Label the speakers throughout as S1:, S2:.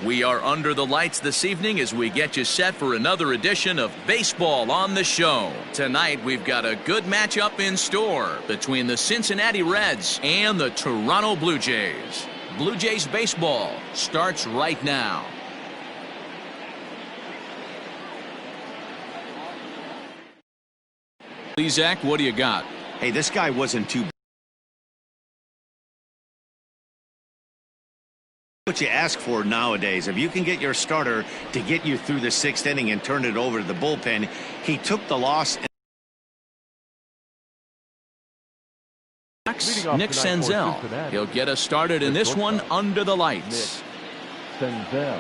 S1: We are under the lights this evening as we get you set for another edition of Baseball on the Show. Tonight we've got a good matchup in store between the Cincinnati Reds and the Toronto Blue Jays. Blue Jays baseball starts right now. Zach, what do you got?
S2: Hey, this guy wasn't too bad. What you ask for nowadays, if you can get your starter to get you through the 6th inning and turn it over to the bullpen. He took the loss.
S1: Nick Senzel. He'll get us started in this one under the lights.
S3: Senzel.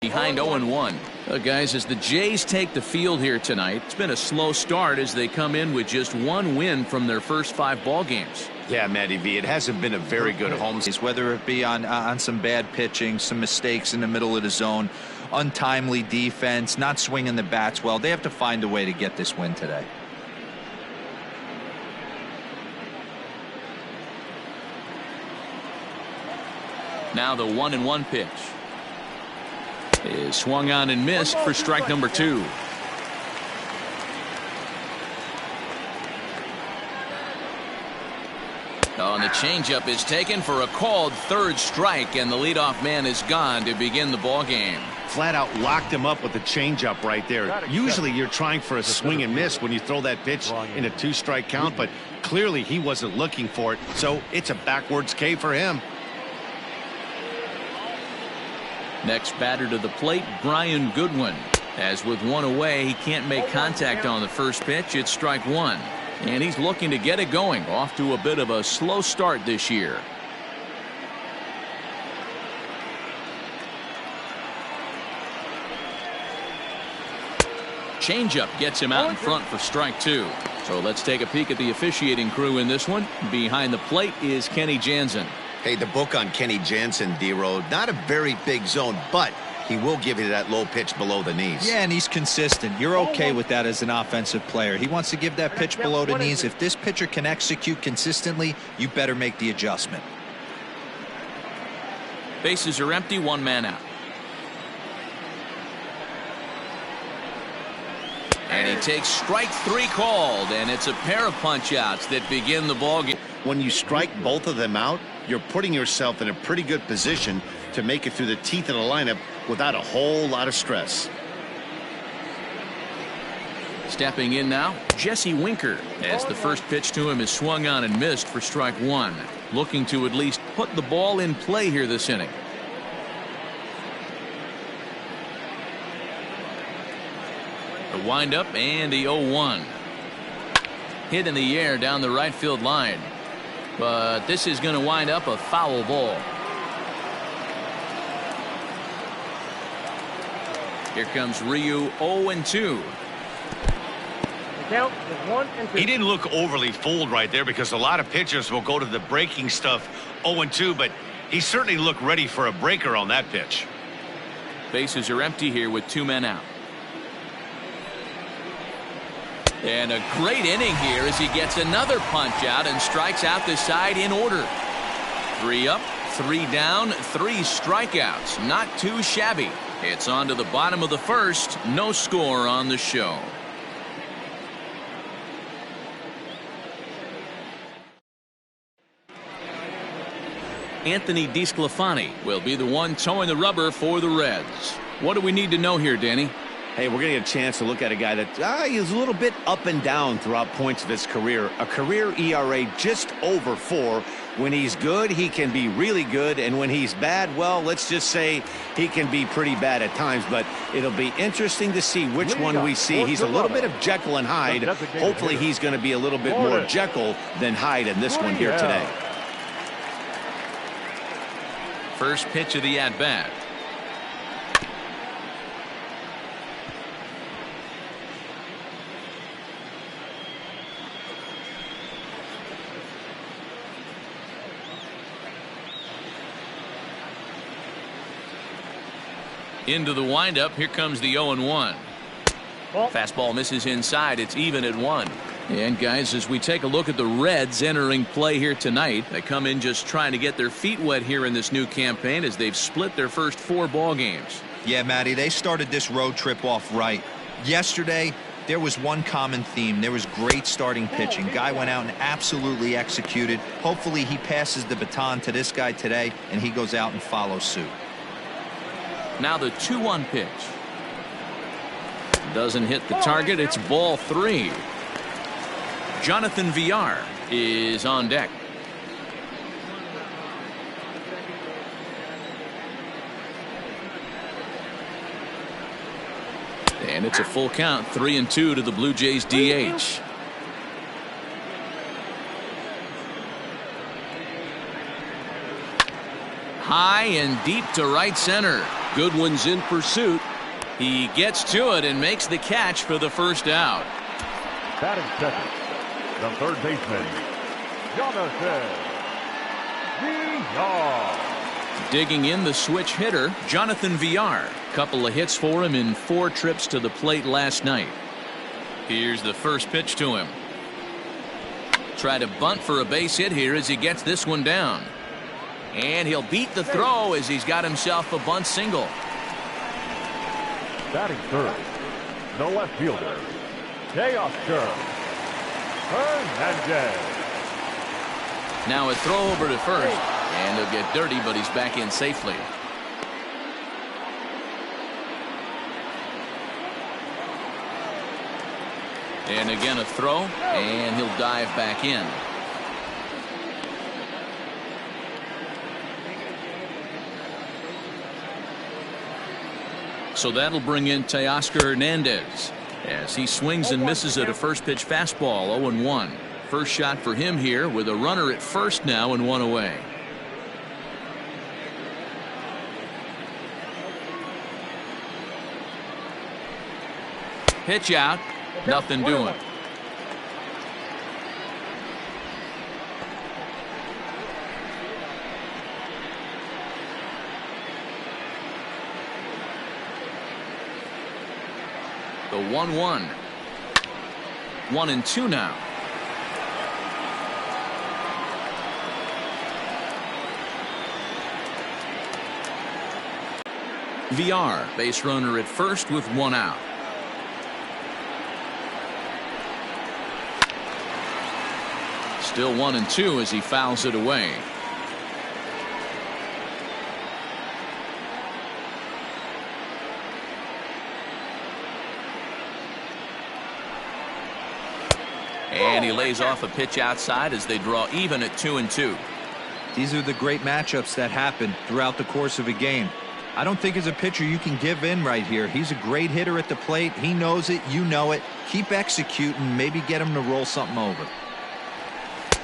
S1: Behind 0-1. Guys, as the Jays take the field here tonight, it's been a slow start as they come in with just one win from their first 5 ball games.
S2: Yeah, Matty V, it hasn't been a very good home season.
S4: Whether it be on some bad pitching, some mistakes in the middle of the zone, untimely defense, not swinging the bats well, they have to find a way to get this win today.
S1: Now the 1-1 pitch is swung on and missed for strike number 2. And the changeup is taken for a called 3rd strike, and the leadoff man is gone to begin the ball game.
S2: Flat out locked him up with the changeup right there. Usually you're trying for a swing and miss when you throw that pitch in a 2-strike count, but clearly he wasn't looking for it, so it's a backwards K for him.
S1: Next batter to the plate, Brian Goodwin. As with one away, he can't make contact on the first pitch. It's strike 1. And he's looking to get it going. Off to a bit of a slow start this year. Changeup gets him out in front for strike 2. So let's take a peek at the officiating crew in this one. Behind the plate is Kenny Jansen.
S2: Hey, the book on Kenny Jansen, D-Road, not a very big zone, but he will give you that low pitch below the knees.
S4: Yeah, and he's consistent. You're okay with that as an offensive player. He wants to give that pitch below the knees. If this pitcher can execute consistently, you better make the adjustment.
S1: Bases are empty, 1 man out. And he takes strike 3 called, and it's a pair of punch-outs that begin the ball game.
S2: When you strike both of them out, you're putting yourself in a pretty good position to make it through the teeth of the lineup without a whole lot of stress.
S1: Stepping in now, Jesse Winker, as the first pitch to him is swung on and missed for strike 1. Looking to at least put the ball in play here this inning. The windup and the 0-1. Hit in the air down the right field line. But this is going to wind up a foul ball. Here comes Ryu, 0-2.
S3: Count is 1-2.
S2: He didn't look overly fooled right there because a lot of pitchers will go to the breaking stuff 0-2, but he certainly looked ready for a breaker on that pitch.
S1: Bases are empty here with 2 men out. And a great inning here as he gets another punch out and strikes out the side in order. 3 up, 3 down, 3 strikeouts. Not too shabby. It's on to the bottom of the first. No score on the show. Anthony DeSclafani will be the one towing the rubber for the Reds. What do we need to know here, Danny?
S2: Hey, we're going to get a chance to look at a guy that he's a little bit up and down throughout points of his career. A career ERA just over 4. When he's good, he can be really good. And when he's bad, well, let's just say he can be pretty bad at times. But it'll be interesting to see which one we see. He's a little bit of Jekyll and Hyde. Hopefully he's going to be a little bit more Jekyll than Hyde in this one here today.
S1: First pitch of the at-bat. Into the windup. Here comes the 0-1. Fastball misses inside. It's even at 1. And guys, as we take a look at the Reds entering play here tonight, they come in just trying to get their feet wet here in this new campaign as they've split their first 4 ball games.
S4: Yeah, Matty, they started this road trip off right. Yesterday, there was one common theme. There was great starting pitching. Guy went out and absolutely executed. Hopefully he passes the baton to this guy today and he goes out and follows suit.
S1: Now the 2-1 pitch. Doesn't hit the target. It's ball 3. Jonathan Villar is on deck. And it's a full count, 3-2 to the Blue Jays DH. High and deep to right center.
S3: Goodwin's in pursuit.
S1: He gets to it and makes the catch for the first out.
S3: Batting second, the third baseman, Jonathan Villar.
S1: Digging in the switch hitter, Jonathan Villar. Couple of hits for him in 4 trips to the plate last night. Here's the first pitch to him. Try to bunt for a base hit here as he gets this one down. And he'll beat the throw as he's got himself a bunt single.
S3: Batting third, the left fielder, Teoscar Hernandez.
S1: Now a throw over to first, and he'll get dirty, but he's back in safely. And again a throw, and he'll dive back in. So that'll bring in Teoscar Hernandez as he swings and misses at a first pitch fastball. 0-1. First shot for him here with a runner at first now and 1 away. Pitch out. Nothing doing. The 1-1. 1-2 now. Villar, base runner at first with 1 out. Still 1-2 as he fouls it away. And he lays off a pitch outside as they draw even at 2-2.
S4: These are the great matchups that happen throughout the course of a game. I don't think as a pitcher you can give in right here. He's a great hitter at the plate. He knows it. You know it. Keep executing. Maybe get him to roll something over.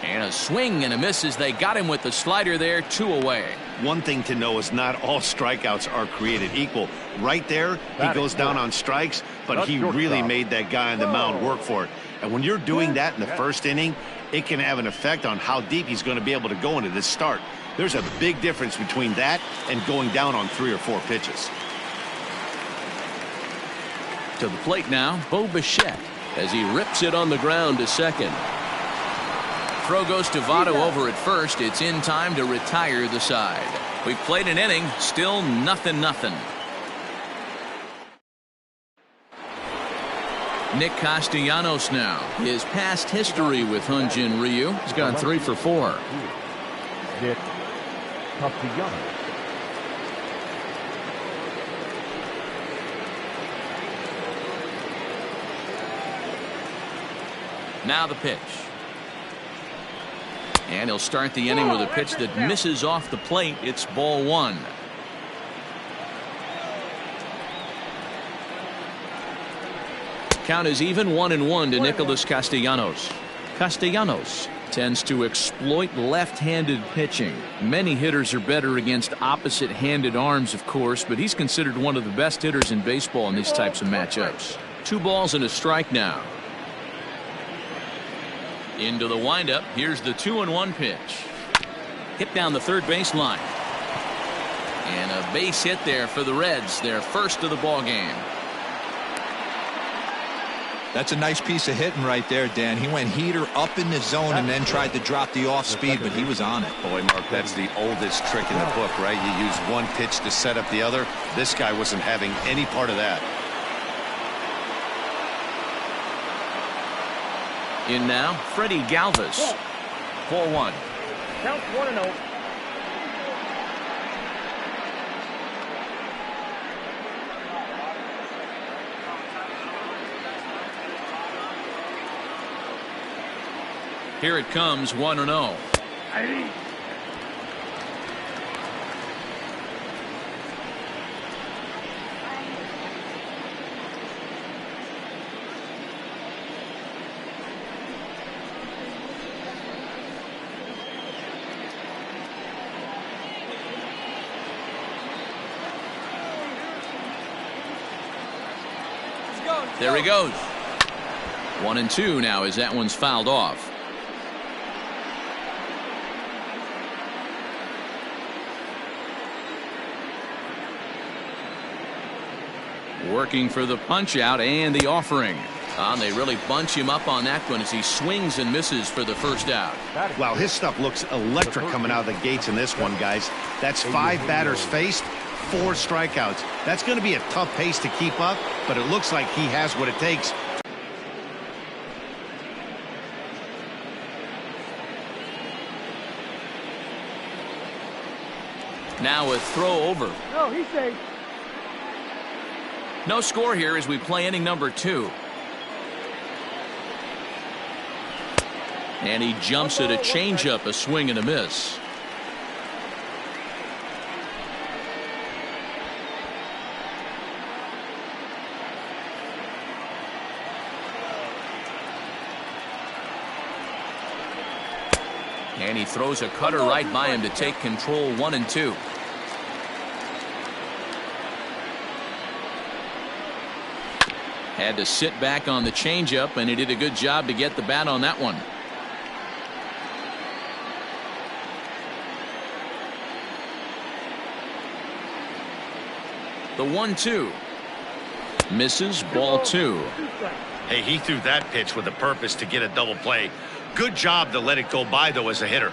S1: And a swing and a miss as they got him with the slider there. 2 away.
S2: One thing to know is not all strikeouts are created equal. Right there, he goes down on strikes, but he really made that guy on the mound work for it. And when you're doing that in the first inning, it can have an effect on how deep he's going to be able to go into this start. There's a big difference between that and going down on 3 or 4 pitches.
S1: To the plate now, Bo Bichette as he rips it on the ground to second. Throw goes to Votto over at first. It's in time to retire the side. We've played an inning, still 0-0. Nick Castellanos now. His past history with Hyunjin Ryu. He's gone 3 for 4.
S3: Nick Castellanos.
S1: Now the pitch. And he'll start the inning with a pitch that misses off the plate. It's ball 1. Count is even 1-1 to Nicholas Castellanos. Castellanos tends to exploit left-handed pitching. Many hitters are better against opposite-handed arms, of course, but he's considered one of the best hitters in baseball in these types of matchups. 2 balls and a strike now. Into the windup. Here's the 2-1 pitch. Hit down the third baseline. And a base hit there for the Reds, their first of the ball game.
S4: That's a nice piece of hitting right there, Dan. He went heater up in the zone and then tried to drop the off speed, but he was on it.
S2: Boy, Mark, that's the oldest trick in the book, right? You use one pitch to set up the other. This guy wasn't having any part of that.
S1: In now, Freddie Galvis. 4-1.
S3: Count 1-0.
S1: Here it comes, 1-0. There he goes. 1-2 now as that one's fouled off. Working for the punch out and the offering. They really bunch him up on that one as he swings and misses for the first out.
S2: Wow, his stuff looks electric coming out of the gates in this one, guys. That's 5 batters faced, 4 strikeouts. That's going to be a tough pace to keep up, but it looks like he has what it takes.
S1: Now a throw over.
S3: No, he's safe.
S1: No score here as we play inning number 2. And he jumps at a changeup, a swing and a miss. And he throws a cutter right by him to take control. 1-2. Had to sit back on the changeup, and he did a good job to get the bat on that one. The 1-2 misses, ball 2.
S2: Hey, he threw that pitch with a purpose to get a double play. Good job to let it go by, though, as a hitter.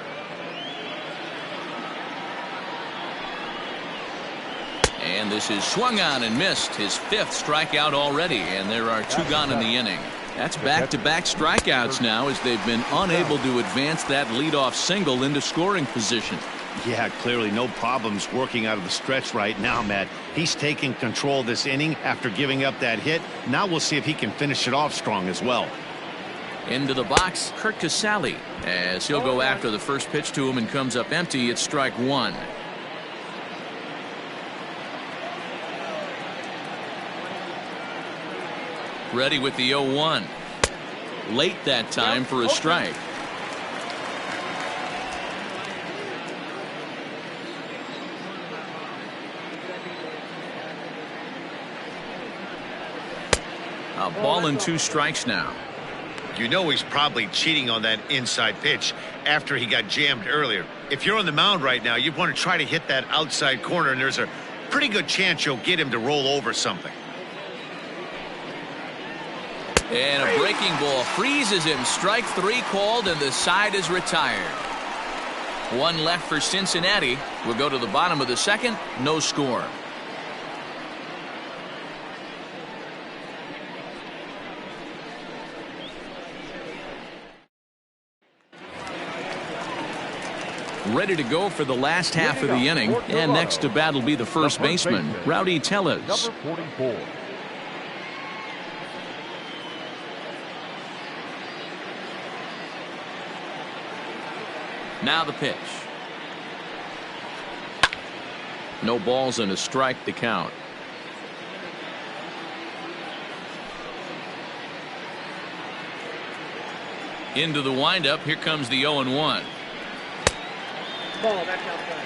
S1: And this is swung on and missed. His 5th strikeout already, and there are 2 gone in the inning. That's back-to-back strikeouts now as they've been unable to advance that leadoff single into scoring position.
S2: Yeah, clearly no problems working out of the stretch right now, Matt. He's taking control this inning after giving up that hit. Now we'll see if he can finish it off strong as well.
S1: Into the box, Kurt Casale, as he'll go after the first pitch to him and comes up empty. It's strike 1. Ready with the 0-1. Late that time for a strike. A ball and 2 strikes now.
S2: You know he's probably cheating on that inside pitch after he got jammed earlier. If you're on the mound right now, you want to try to hit that outside corner, and there's a pretty good chance you'll get him to roll over something.
S1: And a breaking ball freezes him. Strike 3 called, and the side is retired. 1 left for Cincinnati. We'll go to the bottom of the 2nd. No score. Ready to go for the last half of the inning. And next to bat will be the first baseman, Rowdy Tellez.
S3: Number 44.
S1: Now the pitch. No balls and a strike to count. Into the windup. Here comes the 0-1.
S3: Ball, that's outside.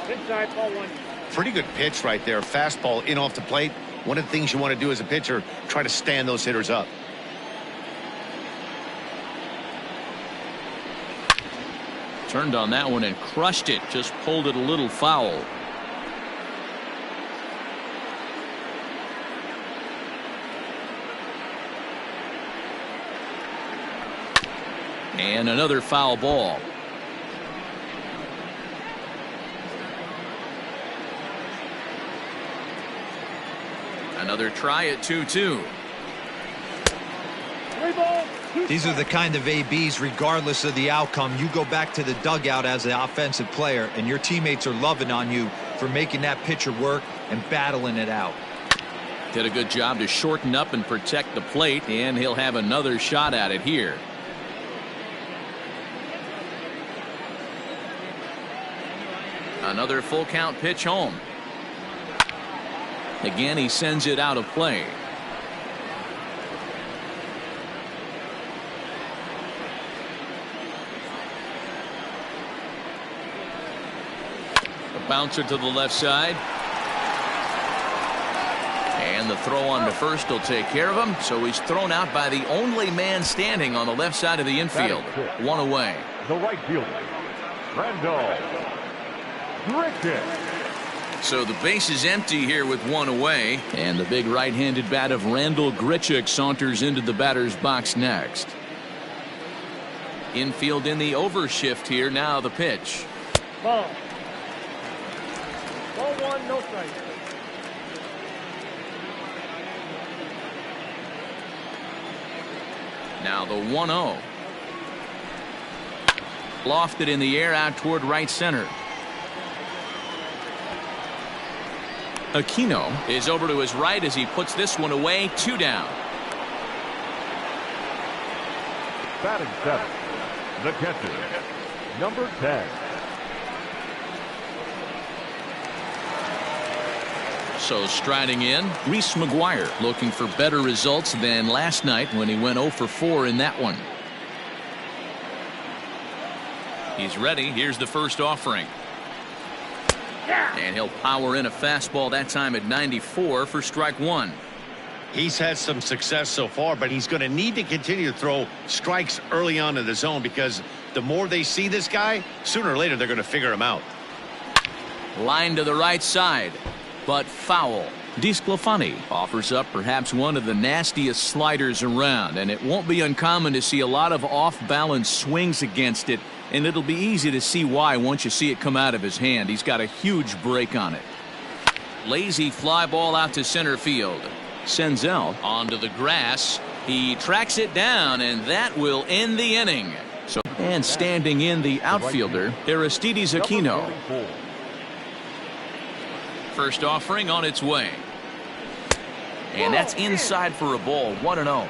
S3: Inside, ball 1.
S2: Pretty good pitch right there. Fastball in off the plate. One of the things you want to do as a pitcher, try to stand those hitters up.
S1: Turned on that one and crushed it. Just pulled it a little foul. And another foul ball. Another try at 2-2.
S4: These are the kind of ABs, regardless of the outcome. You go back to the dugout as an offensive player, and your teammates are loving on you for making that pitcher work and battling it out.
S1: Did a good job to shorten up and protect the plate, and he'll have another shot at it here. Another full count pitch home. Again, he sends it out of play. A bouncer to the left side. And the throw on to first will take care of him. So he's thrown out by the only man standing on the left side of the infield. One away.
S3: The right fielder, Randall Grichuk.
S1: So the base is empty here with one away. And the big right-handed bat of Randall Grichuk saunters into the batter's box next. Infield in the overshift here. Now the pitch.
S5: Ball. Ball one, no strike.
S1: Now the 1-0. Lofted in the air out toward right center. Aquino is over to his right as he puts this one away. 2 down.
S3: Batting seventh, the catcher, number 10.
S1: So striding in, Reese McGuire, looking for better results than last night when he went 0 for 4 in that one. He's ready. Here's the first offering. And he'll power in a fastball that time at 94 for strike one.
S2: He's had some success so far, but he's going to need to continue to throw strikes early on in the zone, because the more they see this guy, sooner or later they're going to figure him out.
S1: Line to the right side, but foul. DeSclafani offers up perhaps one of the nastiest sliders around, and it won't be uncommon to see a lot of off-balance swings against it, and it'll be easy to see why once you see it come out of his hand. He's got a huge break on it. Lazy fly ball out to center field. Senzel onto the grass. He tracks it down, and that will end the inning. And standing in the outfielder, Aristides Aquino. First offering on its way. And that's inside for a ball. 1-0.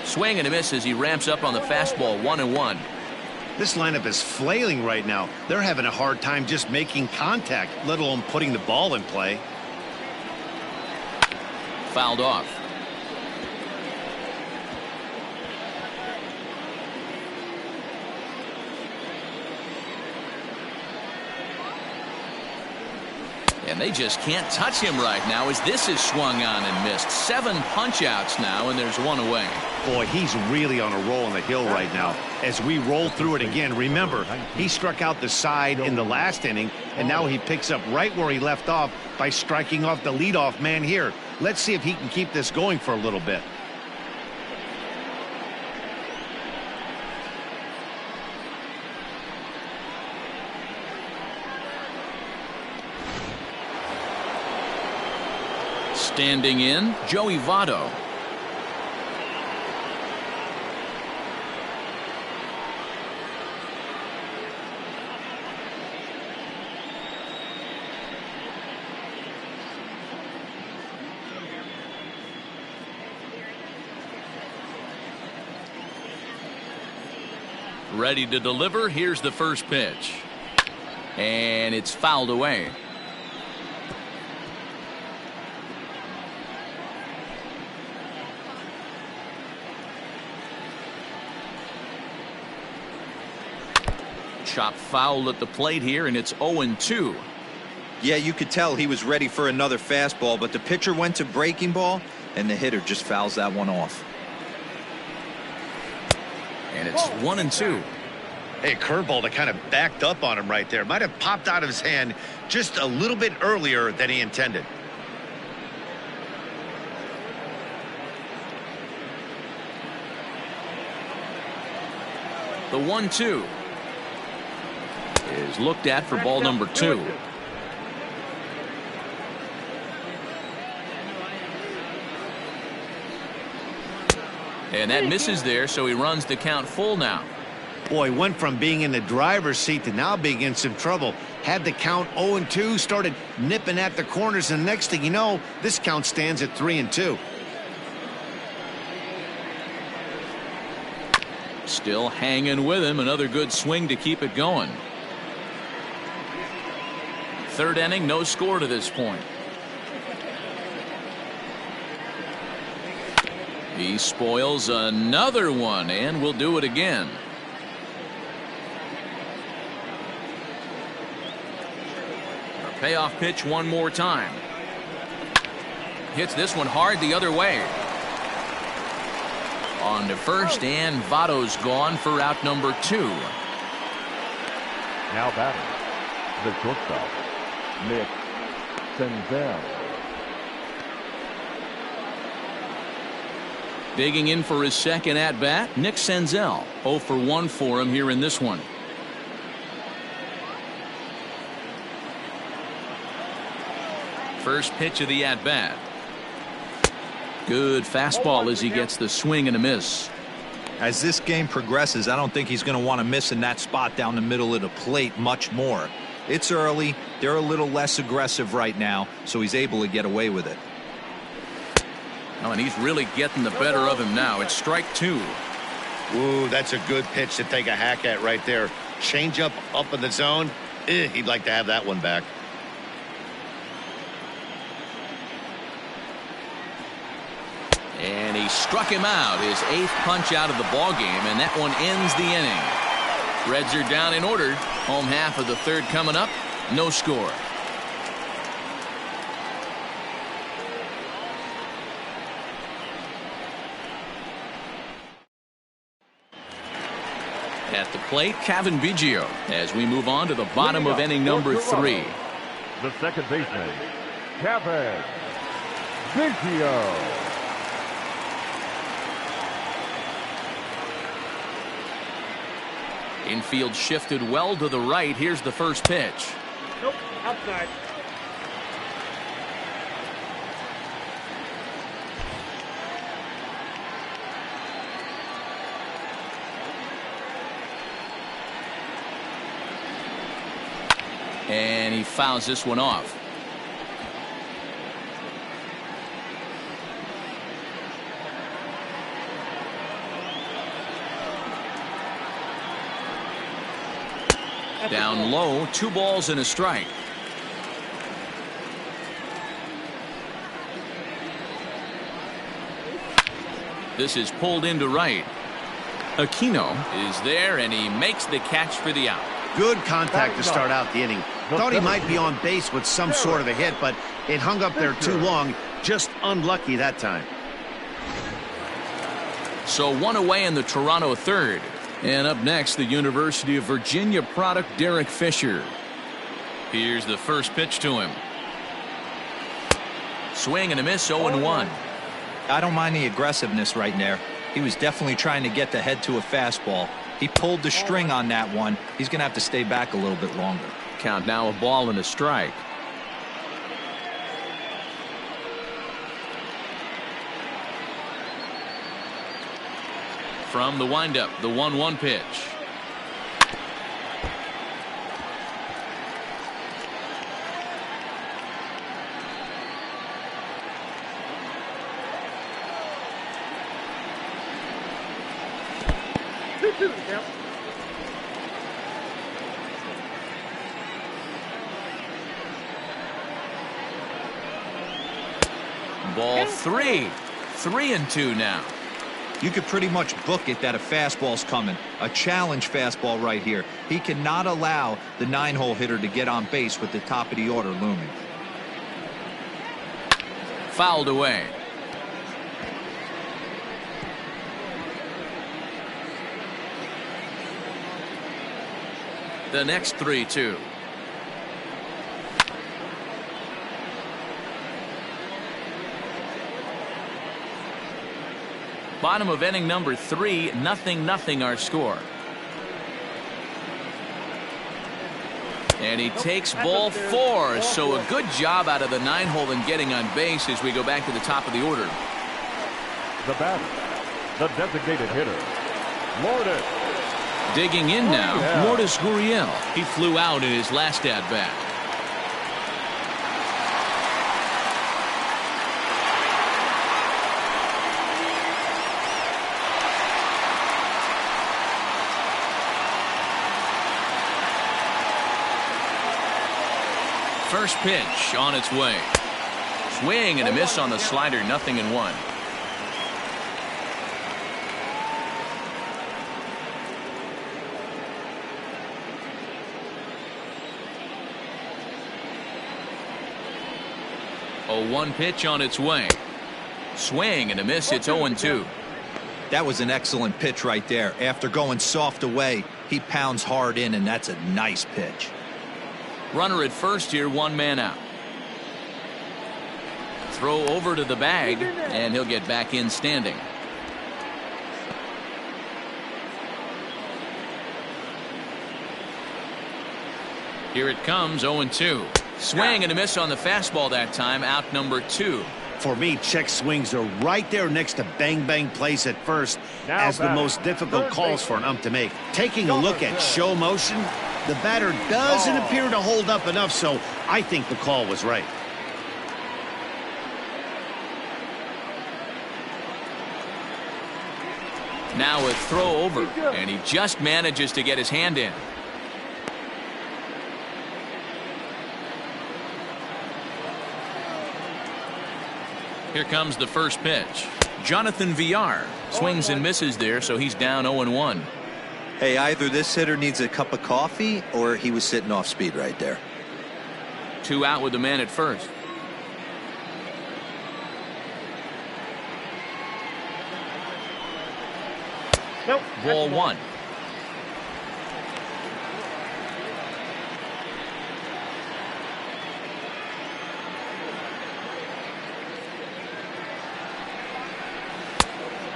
S1: Swing and a miss as he ramps up on the fastball. 1-1.
S2: This lineup is flailing right now. They're having a hard time just making contact, let alone putting the ball in play.
S1: Fouled off. And they just can't touch him right now as this is swung on and missed. 7 punch outs now, and there's one away.
S2: Boy, he's really on a roll on the hill right now. As we roll through it again, remember, he struck out the side in the last inning, and now he picks up right where he left off by striking off the leadoff man here. Let's see if he can keep this going for a little bit.
S1: Standing in, Joey Votto. Ready to deliver. Here's the first pitch. And it's fouled away. Chop foul at the plate here, and it's 0-2.
S4: Yeah, you could tell he was ready for another fastball, but the pitcher went to breaking ball, and the hitter just fouls that one off.
S1: And it's 1-2.
S2: Hey, curveball that kind of backed up on him right there. Might have popped out of his hand just a little bit earlier than he intended.
S1: The 1-2 is looked at for ball number 2. And that misses there, so he runs the count full now.
S2: Boy, went from being in the driver's seat to now being in some trouble. Had the count 0-2, started nipping at the corners, and next thing you know, this count stands at 3-2.
S1: Still hanging with him. Another good swing to keep it going. Third inning, no score to this point. He spoils another one, and will do it again. A payoff pitch one more time. Hits this one hard the other way. On to first, and Votto's gone for out number 2.
S3: Now batting, the shortstop, Nick Senzel.
S1: Digging in for his second at-bat, Nick Senzel. 0 for 1 for him here in this one. First pitch of the at-bat. Good fastball as he gets the swing and a miss.
S4: As this game progresses, I don't think he's going to want to miss in that spot down the middle of the plate much more. It's early. They're a little less aggressive right now, so he's able to get away with it.
S1: Oh, and he's really getting the better of him now. It's strike 2.
S2: Ooh, that's a good pitch to take a hack at right there. Change up in the zone. He'd like to have that one back.
S1: And he struck him out, his 8th punch out of the ball game, and that one ends the inning. Reds are down in order. Home half of the third coming up. No score. At the plate, Kevin Biggio, as we move on to the bottom of inning number 3.
S3: The second baseman, Kevin Biggio.
S1: Infield shifted well to the right. Here's the first pitch.
S5: Nope, outside.
S1: And he fouls this one off. Down low, 2 balls and a strike. This is pulled into right. Aquino is there, and he makes the catch for the out.
S2: Good contact to start out the inning. Thought he might be on base with some sort of a hit, but it hung up there too long. Just unlucky that time.
S1: So 1 away in the Toronto third. And up next, the University of Virginia product, Derrick Fisher. Here's the first pitch to him. Swing and a miss, 0-1.
S4: I don't mind the aggressiveness right there. He was definitely trying to get the head to a fastball. He pulled the string on that one. He's going to have to stay back a little bit longer.
S1: Count now, a ball and a strike. From the windup, the 1-1 pitch. Ball 3. 3-2 now.
S4: You could pretty much book it that a fastball's coming. A challenge fastball right here. He cannot allow the 9-hole hitter to get on base with the top of the order looming.
S1: Fouled away. The next 3-2. Bottom of inning number 3, 0-0 our score. And he takes ball 4, so a good job out of the 9-hole in getting on base as we go back to the top of the order.
S3: The batter, the designated hitter, Lourdes.
S1: Digging in now, Lourdes Gurriel. He flew out in his last at-bat. First pitch on its way. Swing and a miss on the slider, 0-1. A 1 pitch on its way. Swing and a miss. It's 0-2.
S4: That was an excellent pitch right there. After going soft away, he pounds hard in, and that's a nice pitch.
S1: Runner at first here, 1 man out. Throw over to the bag, and he'll get back in standing. Here it comes, 0-2. Swing and a miss on the fastball that time, out number 2.
S2: For me, check swings are right there next to bang plays at first
S3: Now
S2: as the most difficult calls for an ump to make. Taking a look at show motion, the batter doesn't appear to hold up enough, so I think the call was right.
S1: Now a throw over, and he just manages to get his hand in. Here comes the first pitch. Jonathan Villar swings and misses there, so he's down 0-1.
S5: Hey, either this hitter needs a cup of coffee or he was sitting off speed right there.
S1: 2 out with the man at first.
S3: Nope.
S1: Ball 1.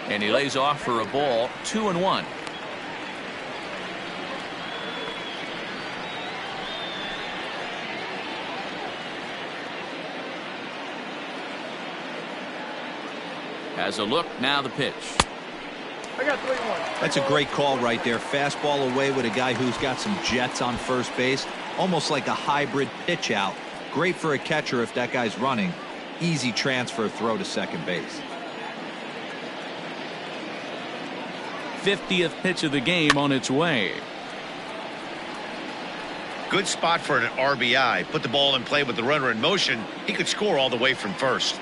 S1: And he lays off for a ball, 2-1. Has a look, now the pitch.
S3: I got 3-1.
S4: That's a great call right there. Fastball away with a guy who's got some jets on first base. Almost like a hybrid pitch out. Great for a catcher if that guy's running. Easy transfer throw to second base.
S1: 50th pitch of the game on its way.
S2: Good spot for an RBI. Put the ball in play with the runner in motion. He could score all the way from first.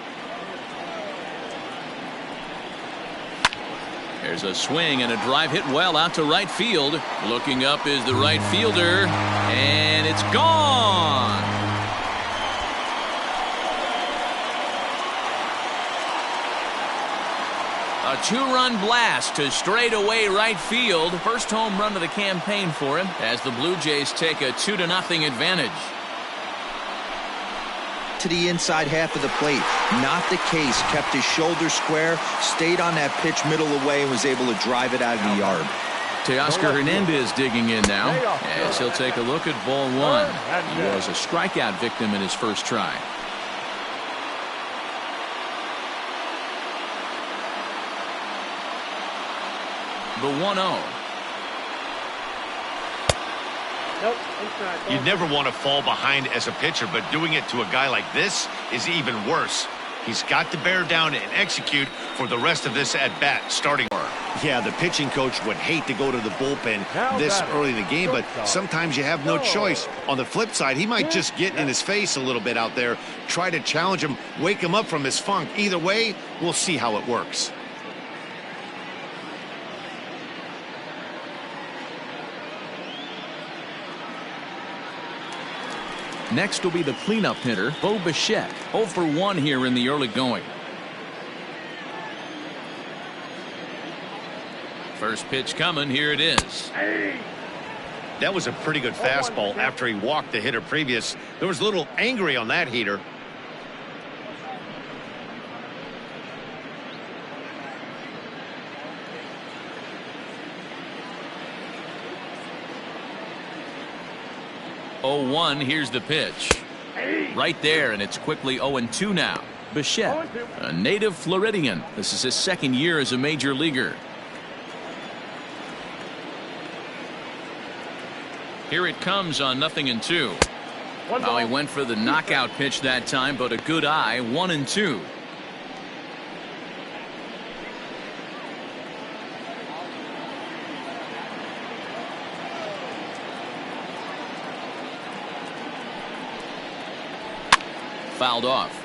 S1: There's a swing and a drive hit well out to right field. Looking up is the right fielder, and it's gone. A 2-run blast to straightaway right field. First home run of the campaign for him as the Blue Jays take a 2-0 advantage.
S4: To the inside half of the plate. Not the case. Kept his shoulder square, stayed on that pitch middle away, and was able to drive it out of the yard.
S1: Teoscar Hernandez digging in now as he'll take a look at ball 1. He was a strikeout victim in his first try. The 1-0.
S3: Nope.
S2: You never want to fall behind as a pitcher, but doing it to a guy like this is even worse. He's got to bear down and execute for the rest of this at-bat starting. Yeah, the pitching coach would hate to go to the bullpen this early in the game, but sometimes you have no choice. On the flip side, he might just get in his face a little bit out there, try to challenge him, wake him up from his funk. Either way, we'll see how it works.
S1: Next will be the cleanup hitter, Bo Bichette. 0 for 1 here in the early going. First pitch coming. Here it is.
S2: That was a pretty good fastball after he walked the hitter previous. There was a little angry on that heater.
S1: Oh, 1. Here's the pitch. Right there, and it's quickly 0-2 now. Bichette, a native Floridian. This is his second year as a major leaguer. Here it comes on 0-2. Well, he went for the knockout pitch that time, but a good eye. 1-2. Fouled off.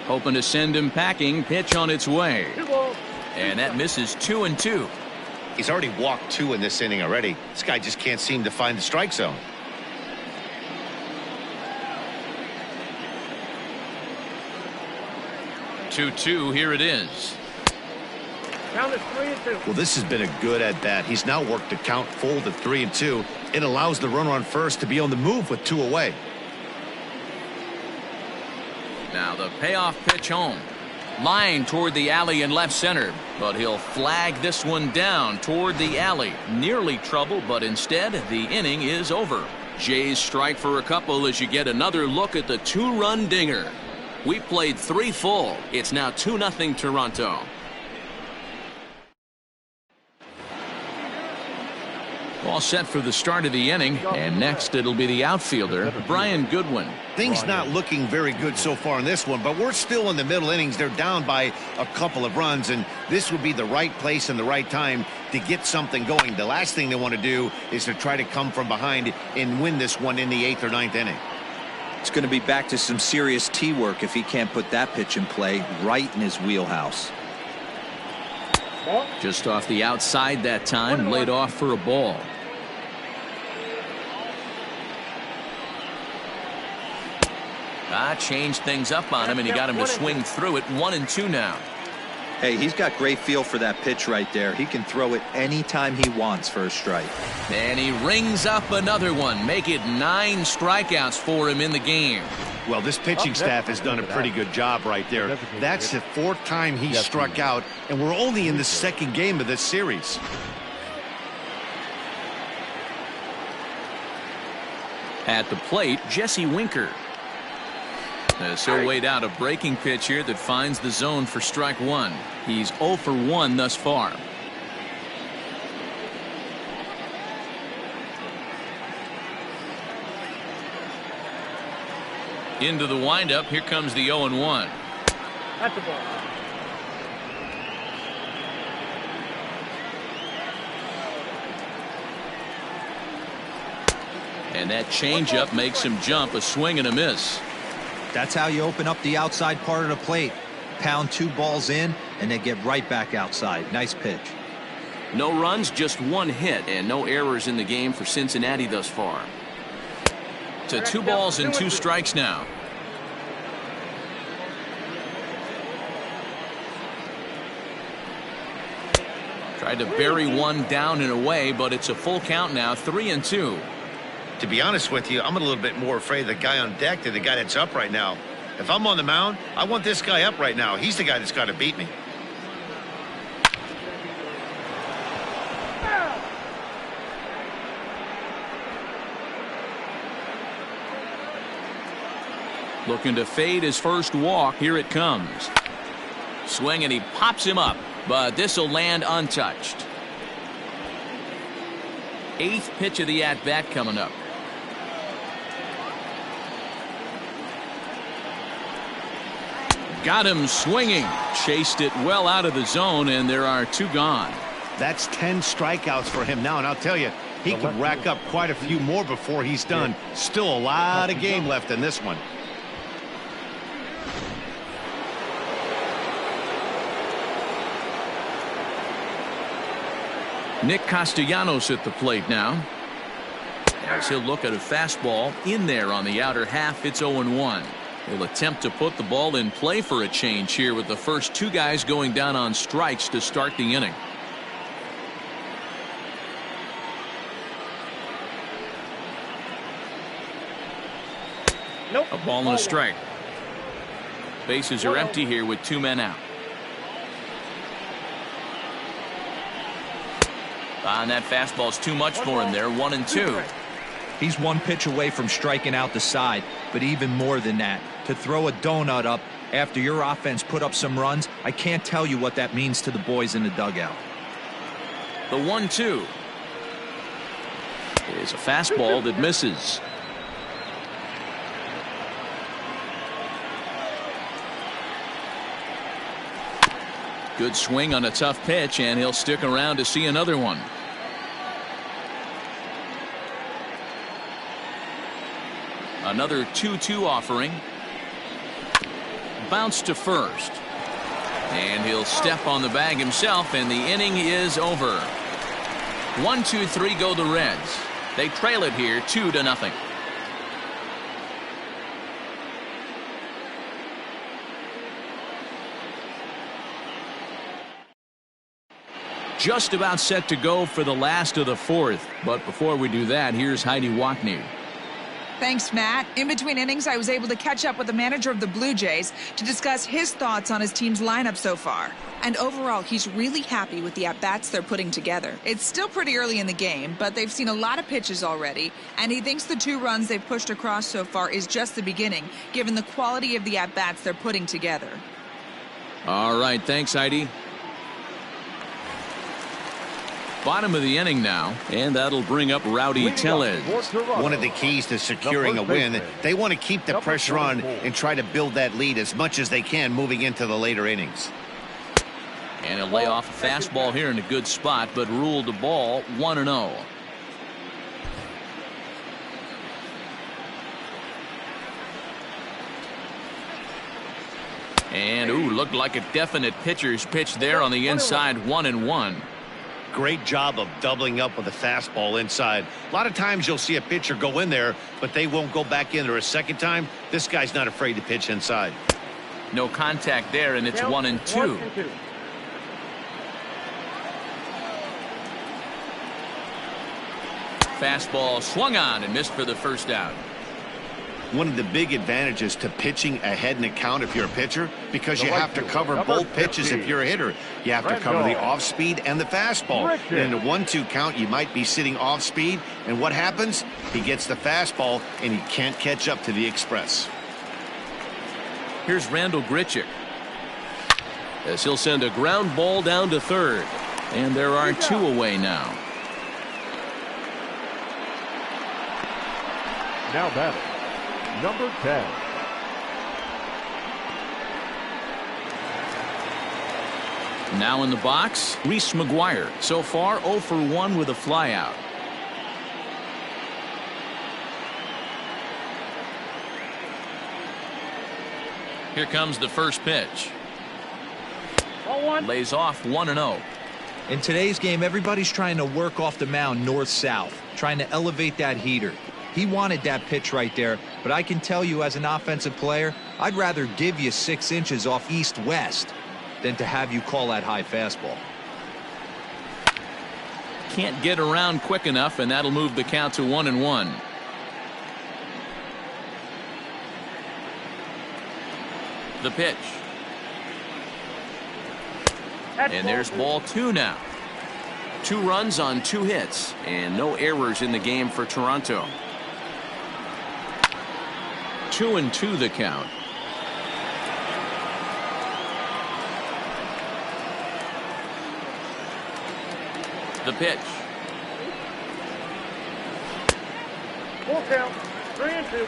S1: Hoping to send him packing. Pitch on its way. And that misses. 2-2.
S2: He's already walked 2 in this inning already. This guy just can't seem to find the strike zone.
S1: Two. Here it is.
S3: Count is 3-2.
S2: Well, this has been a good at bat. He's now worked the count full to 3-2. It allows the runner on first to be on the move with 2 away.
S1: Now the payoff pitch home. Line toward the alley in left center, but he'll flag this one down toward the alley. Nearly trouble, but instead the inning is over. Jays strike for a couple as you get another look at the 2-run dinger. We played 3 full. It's now 2-0 Toronto. All set for the start of the inning, and next it'll be the outfielder, Brian Goodwin.
S2: Things not looking very good so far in this one, but we're still in the middle innings. They're down by a couple of runs, and this would be the right place and the right time to get something going. The last thing they want to do is to try to come from behind and win this one in the 8th or 9th inning.
S5: It's going to be back to some serious tee work if he can't put that pitch in play right in his wheelhouse.
S1: Just off the outside that time, laid off for a ball. Changed things up on him, and he got him to swing through it. 1-2 now.
S5: Hey, he's got great feel for that pitch right there. He can throw it anytime he wants for a strike.
S1: And he rings up another one. Make it 9 strikeouts for him in the game.
S2: Well, this pitching staff has done a pretty good job right there. That's the 4th time he struck out, and we're only in the 2nd game of this series.
S1: At the plate, Jesse Winker. So weighed out a breaking pitch here that finds the zone for strike 1. He's 0 for 1 thus far. Into the windup. Here comes the 0-1.
S3: That's the ball.
S1: And that changeup makes him jump. A swing and a miss.
S4: That's how you open up the outside part of the plate. Pound 2 balls in, and then get right back outside. Nice pitch.
S1: No runs, just 1 hit, and no errors in the game for Cincinnati thus far. To 2 balls and 2 strikes now. Tried to bury one down and away, but it's a full count now. 3-2.
S2: To be honest with you, I'm a little bit more afraid of the guy on deck than the guy that's up right now. If I'm on the mound, I want this guy up right now. He's the guy that's got to beat me.
S1: Looking to fade his first walk. Here it comes. Swing, and he pops him up, but this will land untouched. 8th pitch of the at-bat coming up. Got him swinging. Chased it well out of the zone, and there are 2 gone.
S2: That's 10 strikeouts for him now, and I'll tell you, he could rack up quite a few more before he's done. Still a lot of game left in this one.
S1: Nick Castellanos at the plate now. As he'll look at a fastball in there on the outer half. It's 0-1. He'll attempt to put the ball in play for a change here with the first two guys going down on strikes to start the inning.
S3: Nope.
S1: A ball and a strike. Bases are empty here with two men out. And that fastball's too much for him there. 1-2.
S4: He's one pitch away from striking out the side, but even more than that, to throw a donut up after your offense put up some runs, I can't tell you what that means to the boys in the dugout.
S1: The 1-2 is a fastball that misses. Good swing on a tough pitch, and he'll stick around to see another one. Another 2-2 offering. Bounce to first. And he'll step on the bag himself, and the inning is over. 1-2-3 go the Reds. They trail it here 2-0. Just about set to go for the last of the fourth. But before we do that, here's Heidi Watney.
S6: Thanks, Matt. In between innings, I was able to catch up with the manager of the Blue Jays to discuss his thoughts on his team's lineup so far. And overall, he's really happy with the at-bats they're putting together. It's still pretty early in the game, but they've seen a lot of pitches already, and he thinks the 2 runs they've pushed across so far is just the beginning, given the quality of the at-bats they're putting together.
S1: All right, thanks, Heidi. Bottom of the inning now, and that'll bring up Rowdy Tellez.
S2: One of the keys to securing a win, they want to keep the pressure on and try to build that lead as much as they can moving into the later innings.
S1: And he'll lay off a fastball here in a good spot, but ruled the ball 1-0. And looked like a definite pitcher's pitch there on the inside. 1-1.
S2: Great job of doubling up with a fastball inside. A lot of times you'll see a pitcher go in there, but they won't go back in there a second time. This guy's not afraid to pitch inside.
S1: No contact there, and it's 1-2. Fastball swung on and missed for the first out.
S2: One of the big advantages to pitching ahead in the count if you're a pitcher, because you have to cover both pitches if you're a hitter. You have to cover the off speed and the fastball. And in a 1-2 count, you might be sitting off speed, and what happens? He gets the fastball, and he can't catch up to the express.
S1: Here's Randall Grichuk, as he'll send a ground ball down to third, and there are 2 away now.
S3: Now batting, number 10.
S1: Now in the box, Reese McGuire. So far 0 for 1 with a flyout. Here comes the first pitch. Lays off 1-0.
S4: In today's game, everybody's trying to work off the mound north-south, trying to elevate that heater. He wanted that pitch right there, but I can tell you as an offensive player, I'd rather give you 6 inches off east-west than to have you call that high fastball.
S1: Can't get around quick enough, and that'll move the count to 1-1. The pitch. And there's ball 2 now. 2 runs on 2 hits, and no errors in the game for Toronto. 2-2 the count. The pitch.
S3: Full count, 3-2.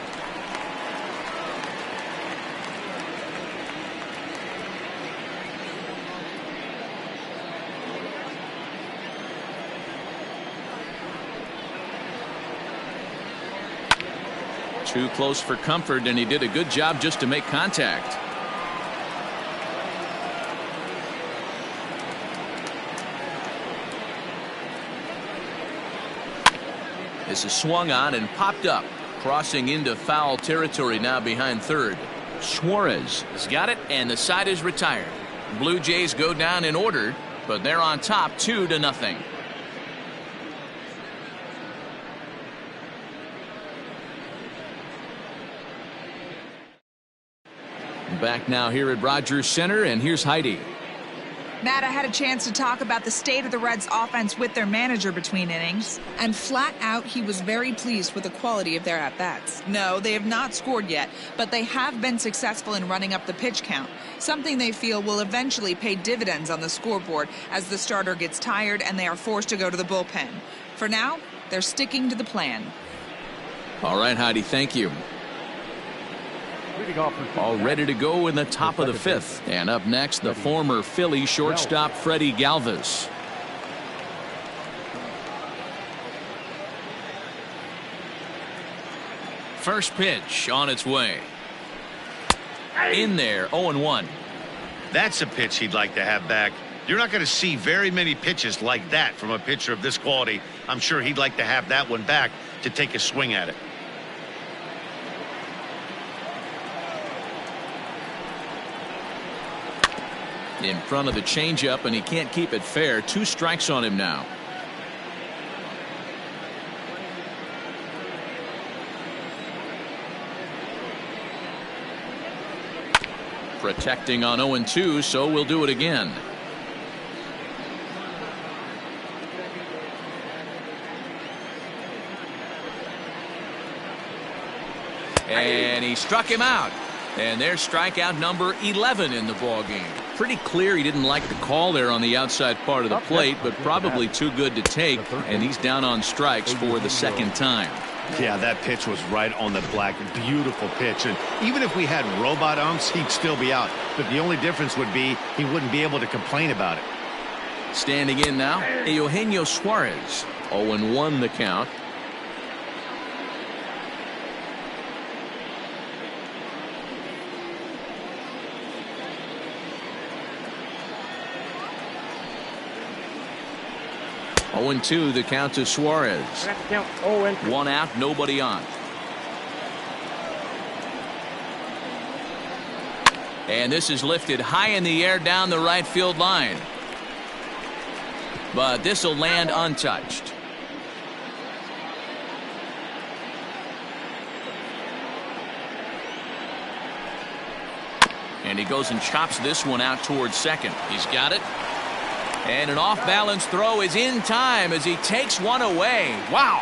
S1: Too close for comfort, and he did a good job just to make contact. This is swung on and popped up, crossing into foul territory now behind third. Suarez has got it, and the side is retired. Blue Jays go down in order, but they're on top 2-0. Back now here at Rogers Center, and here's Heidi.
S6: Matt, I had a chance to talk about the state of the Reds offense with their manager between innings, and flat out he was very pleased with the quality of their at-bats. No, they have not scored yet, but they have been successful in running up the pitch count, something they feel will eventually pay dividends on the scoreboard as the starter gets tired and they are forced to go to the bullpen. For now, they're sticking to the plan.
S1: All right, Heidi, thank you. All ready to go in the top of the fifth. And up next, the former Philly shortstop Freddie Galvis. First pitch on its way. In there, 0-1.
S2: That's a pitch he'd like to have back. You're not going to see very many pitches like that from a pitcher of this quality. I'm sure he'd like to have that one back to take a swing at it.
S1: In front of the changeup, and he can't keep it fair. 2 strikes on him now. Protecting on 0-2, so we'll do it again. And he struck him out. And there's strikeout number 11 in the ballgame. Pretty clear he didn't like the call there on the outside part of the plate, but probably too good to take, and he's down on strikes for the second time.
S2: Yeah, that pitch was right on the black. Beautiful pitch. And even if we had robot umps, he'd still be out. But the only difference would be he wouldn't be able to complain about it.
S1: Standing in now, Eugenio Suarez. 0-1 the count. Oh, 0-2 the count to Suarez. 1 out, nobody on. And this is lifted high in the air down the right field line. But this will land untouched. And he goes and chops this one out towards second. He's got it. And an off-balance throw is in time as he takes one away. Wow.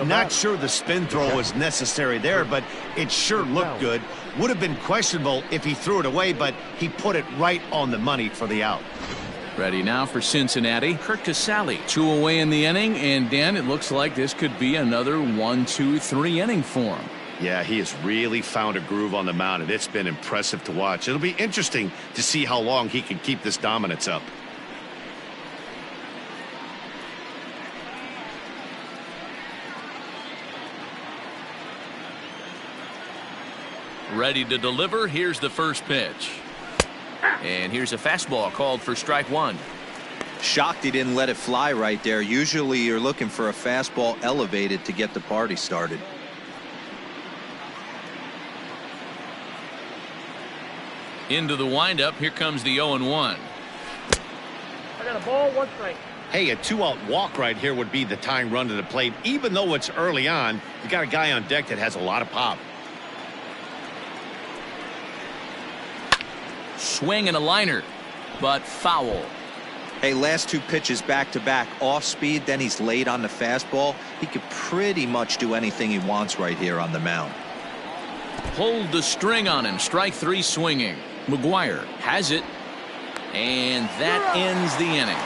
S2: Not sure the spin throw was necessary there, but it sure looked good. Would have been questionable if he threw it away, but he put it right on the money for the out.
S1: Ready now for Cincinnati. Kurt Casale, 2 away in the inning, and Dan, it looks like this could be another 1-2-3 inning for him.
S2: Yeah, he has really found a groove on the mound, and it's been impressive to watch. It'll be interesting to see how long he can keep this dominance up.
S1: Ready to deliver. Here's the first pitch. And here's a fastball called for strike 1.
S5: Shocked he didn't let it fly right there. Usually you're looking for a fastball elevated to get the party started.
S1: Into the windup. Here comes the 0-1.
S3: I got a ball, 1 strike.
S2: Hey, a 2-out walk right here would be the tying run to the plate. Even though it's early on, you got a guy on deck that has a lot of pop.
S1: Swing and a liner, but foul.
S5: Hey, last 2 pitches back-to-back, off speed, then he's late on the fastball. He could pretty much do anything he wants right here on the mound.
S1: Pulled the string on him. Strike 3 swinging. McGuire has it, and that ends the inning.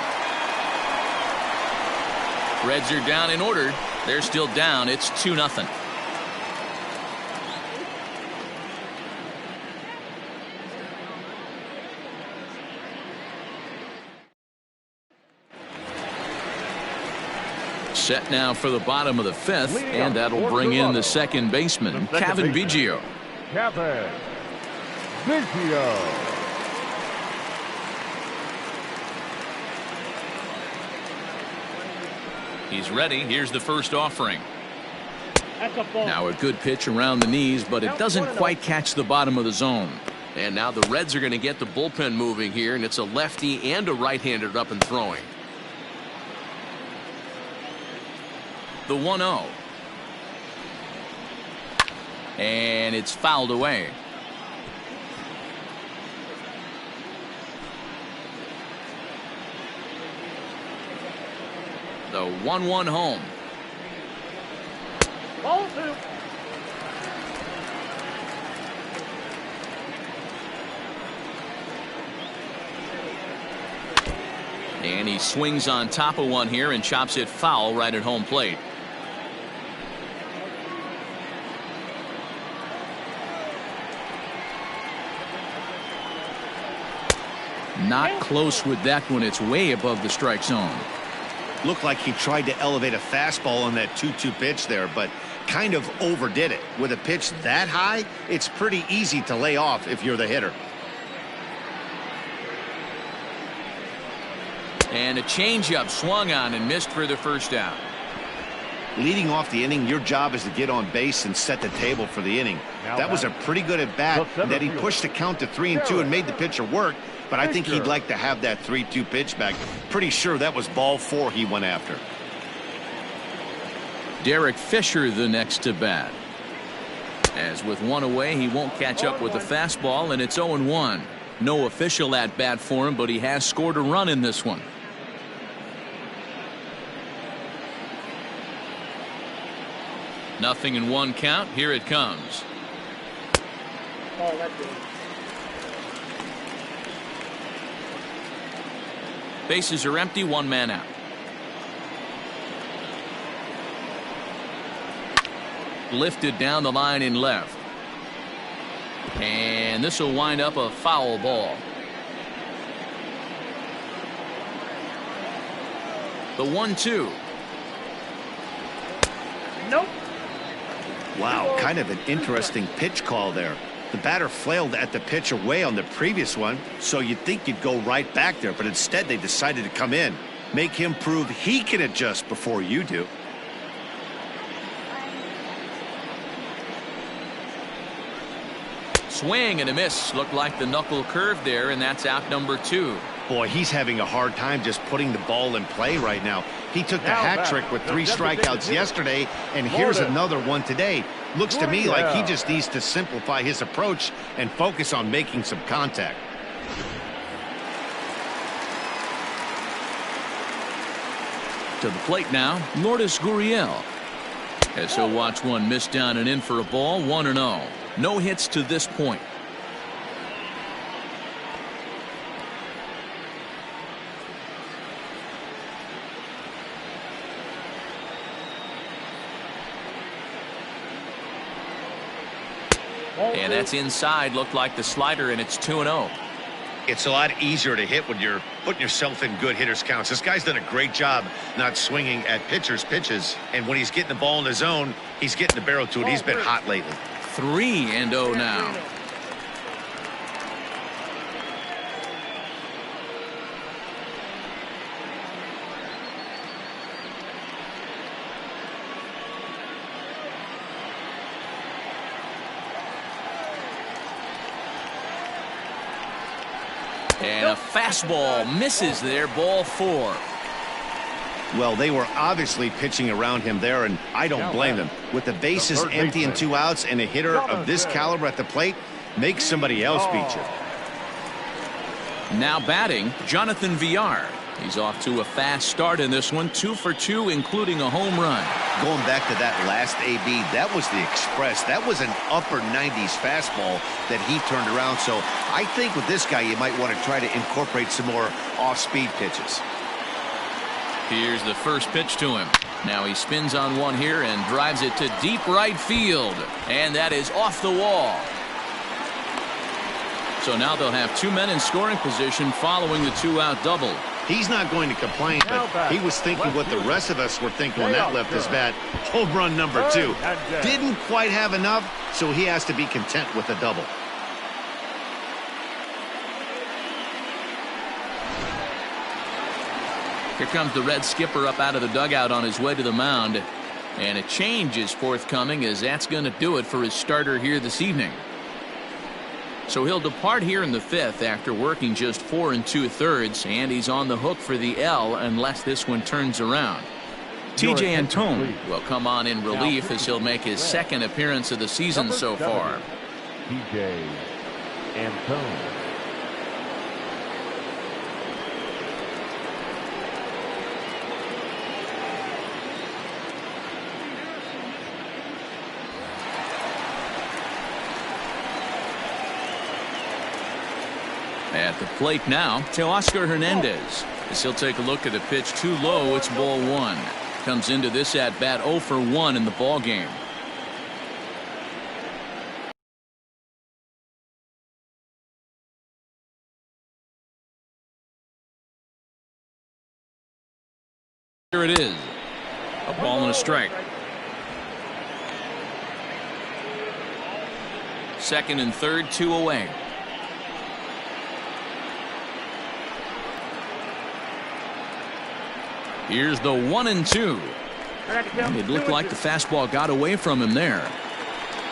S1: Reds are down in order. They're still down. It's 2-0. Set now for the bottom of the 5th, and that'll bring in the second baseman, Kevin Biggio.
S3: Kevin Biggio.
S1: He's ready. Here's the first offering. Now a good pitch around the knees, but it doesn't quite catch the bottom of the zone. And now the Reds are going to get the bullpen moving here, and it's a lefty and a right-hander up and throwing. The 1-0. And it's fouled away. The 1-1 home.
S3: Ball 2.
S1: And he swings on top of one here and chops it foul right at home plate. Not close with that one. It's way above the strike zone.
S2: Looked like he tried to elevate a fastball on that 2-2 pitch there, but kind of overdid it. With a pitch that high, it's pretty easy to lay off if you're the hitter.
S1: And a changeup swung on and missed for the first out.
S2: Leading off the inning, your job is to get on base and set the table for the inning. That was a pretty good at bat, and that he pushed the count to 3-2 and made the pitcher work. But I think he'd like to have that 3-2 pitch back. Pretty sure that was ball 4 he went after.
S1: Derrick Fisher the next to bat. As with one away, he won't catch up with the fastball, and it's 0-1. No official at bat for him, but he has scored a run in this one. Nothing in one count. Here it comes.
S3: Oh, that's good.
S1: Bases are empty, one man out. Lifted down the line in left. And this will wind up a foul ball. The 1-2.
S3: Nope.
S2: Wow, kind of an interesting pitch call there. The batter flailed at the pitch away on the previous one, so you'd think you'd go right back there, but instead they decided to come in. Make him prove he can adjust before you do.
S1: Swing and a miss. Looked like the knuckle curve there, and that's out number 2.
S2: Boy, he's having a hard time just putting the ball in play right now. He took the hat trick with 3 strikeouts yesterday, and here's another one today. Looks to me like he just needs to simplify his approach and focus on making some contact.
S1: To the plate now, Lourdes Gurriel. As he'll watch one miss down and in for a ball, 1-0. No hits to this point. And that's inside. Looked like the slider, and it's 2-0.
S2: It's a lot easier to hit when you're putting yourself in good hitters counts. This guy's done a great job not swinging at pitchers' pitches. And when he's getting the ball in the zone, he's getting the barrel to it. He's been hot lately.
S1: 3-0 now. And a fastball misses there, ball 4.
S2: Well, they were obviously pitching around him there, and I don't blame them. With the bases empty and 2 outs and a hitter of this caliber at the plate, make somebody else beat you.
S1: Now batting, Jonathan Villar. He's off to a fast start in this one, 2 for 2, including a home run.
S2: Going back to that last AB, that was the express. That was an upper 90s fastball that he turned around. So I think with this guy, you might want to try to incorporate some more off-speed pitches.
S1: Here's the first pitch to him. Now he spins on one here and drives it to deep right field. And that is off the wall. So now they'll have 2 men in scoring position following the 2-out double.
S2: He's not going to complain, but he was thinking what the rest of us were thinking when that left his bat. Home run number 2. Didn't quite have enough, so he has to be content with a double.
S1: Here comes the Red skipper up out of the dugout on his way to the mound. And a change is forthcoming, as that's going to do it for his starter here this evening. So he'll depart here in the 5th after working just 4 2/3, and he's on the hook for the L unless this one turns around. TJ Antone will come on in relief as he'll make his 2nd appearance of the season so far.
S3: TJ Antone.
S1: At the plate now, Teoscar Hernandez. As he'll take a look at a pitch too low, it's ball 1. Comes into this at bat 0 for 1 in the ball game. Here it is. A ball and a strike. 2nd and 3rd, 2 away. Here's the 1-2. It looked like the fastball got away from him there.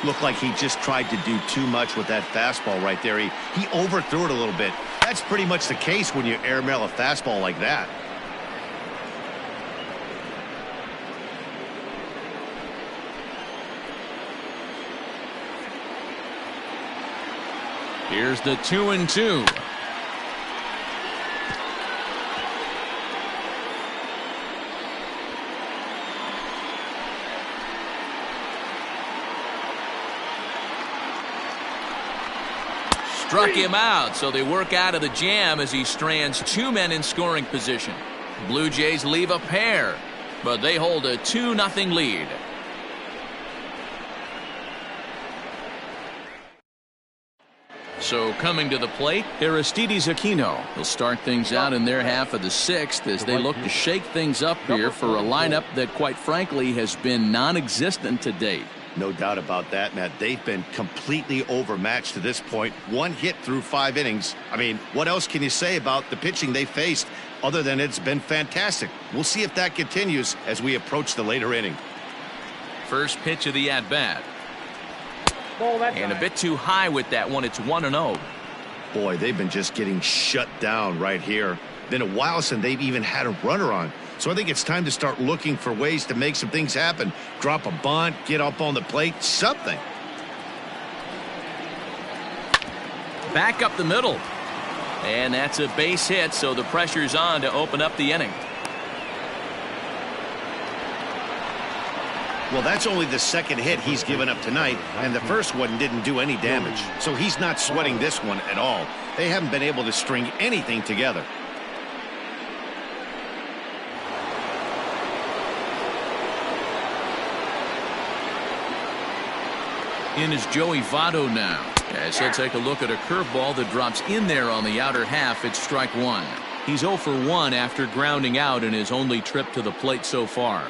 S2: Looked like he just tried to do too much with that fastball right there. He overthrew it a little bit. That's pretty much the case when you airmail a fastball like that.
S1: Here's the 2-2. Struck him out, so they work out of the jam as he strands 2 men in scoring position. Blue Jays leave a pair, but they hold a 2-0 lead. So coming to the plate, Aristides Aquino. He'll start things out in their half of the 6th as they look to shake things up here for a lineup that, quite frankly, has been non-existent to date.
S2: No doubt about that, Matt. They've been completely overmatched to this point. 1 hit through 5 innings. I mean, what else can you say about the pitching they faced other than it's been fantastic? We'll see if that continues as we approach the later inning.
S1: First pitch of the at-bat. And a bit too high with that one. It's 1-0.
S2: Boy, they've been just getting shut down right here. Been a while since they've even had a runner on. So I think it's time to start looking for ways to make some things happen. Drop a bunt, get up on the plate, something.
S1: Back up the middle. And that's a base hit, so the pressure's on to open up the inning.
S2: Well, that's only the 2nd hit he's given up tonight, and the first one didn't do any damage. So he's not sweating this one at all. They haven't been able to string anything together.
S1: In is Joey Votto now, as he'll take a look at a curveball that drops in there on the outer half. It's strike 1. He's 0 for 1 after grounding out in his only trip to the plate so far.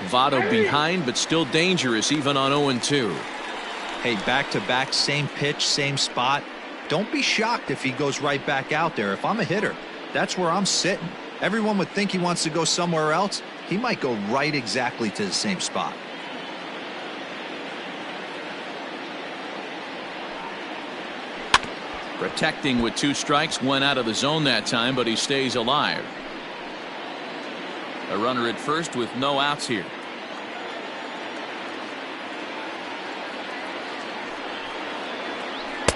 S1: Votto behind, but still dangerous even on 0-2.
S4: Hey, back-to-back, same pitch, same spot. Don't be shocked if he goes right back out there. If I'm a hitter, that's where I'm sitting. Everyone would think he wants to go somewhere else. He might go right exactly to the same spot.
S1: Protecting with 2 strikes, went out of the zone that time, but he stays alive. A runner at first with no outs here.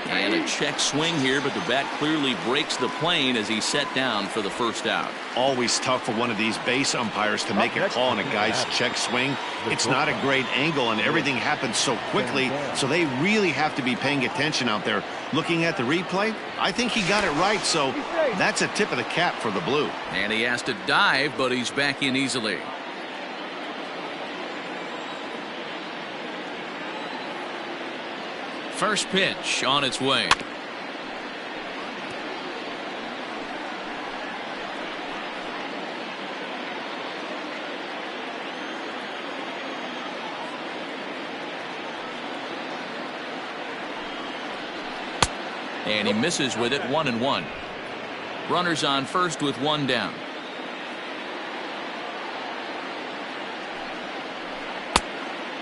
S1: And a check swing here, but the bat clearly breaks the plane as he's set down for the first out.
S2: Always tough for one of these base umpires to make a call on a guy's check swing. It's not a great angle, and everything happens so quickly, so they really have to be paying attention out there. Looking at the replay, I think he got it right, so that's a tip of the cap for the Blue.
S1: And he has to dive, but he's back in easily. First pitch on its way. And he misses with it, 1-1. Runners on first with one down.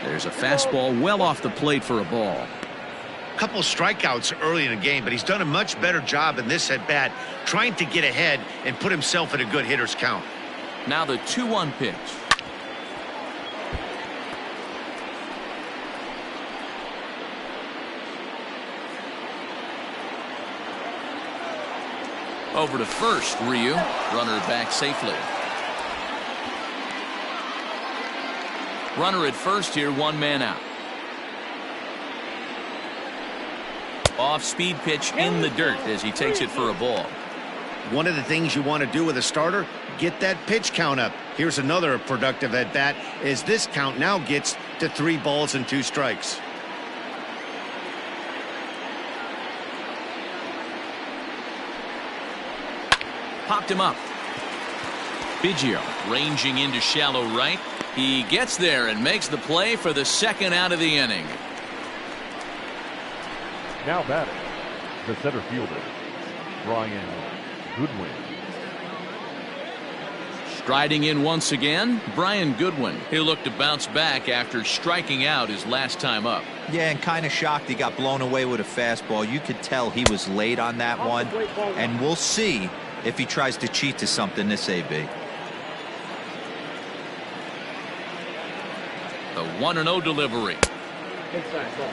S1: There's a fastball well off the plate for a ball.
S2: Couple strikeouts early in the game, but he's done a much better job in this at bat, trying to get ahead and put himself in a good hitter's count.
S1: Now the 2-1 pitch. Over to first, Ryu. Runner back safely. Runner at first here, one man out. Off-speed pitch in the dirt as he takes it for a ball.
S2: One of the things you want to do with a starter, get that pitch count up. Here's another productive at bat as this count now gets to 3 balls and 2 strikes.
S1: Popped him up. Biggio ranging into shallow right. He gets there and makes the play for the second out of the inning.
S3: Now batting, the center fielder, Brian Goodwin.
S1: Striding in once again, Brian Goodwin. He'll look to bounce back after striking out his last time up.
S5: Yeah, and kind of shocked he got blown away with a fastball. You could tell he was late on that one, and we'll see if he tries to cheat to something this AB.
S1: The 1-0 delivery.
S7: Inside ball.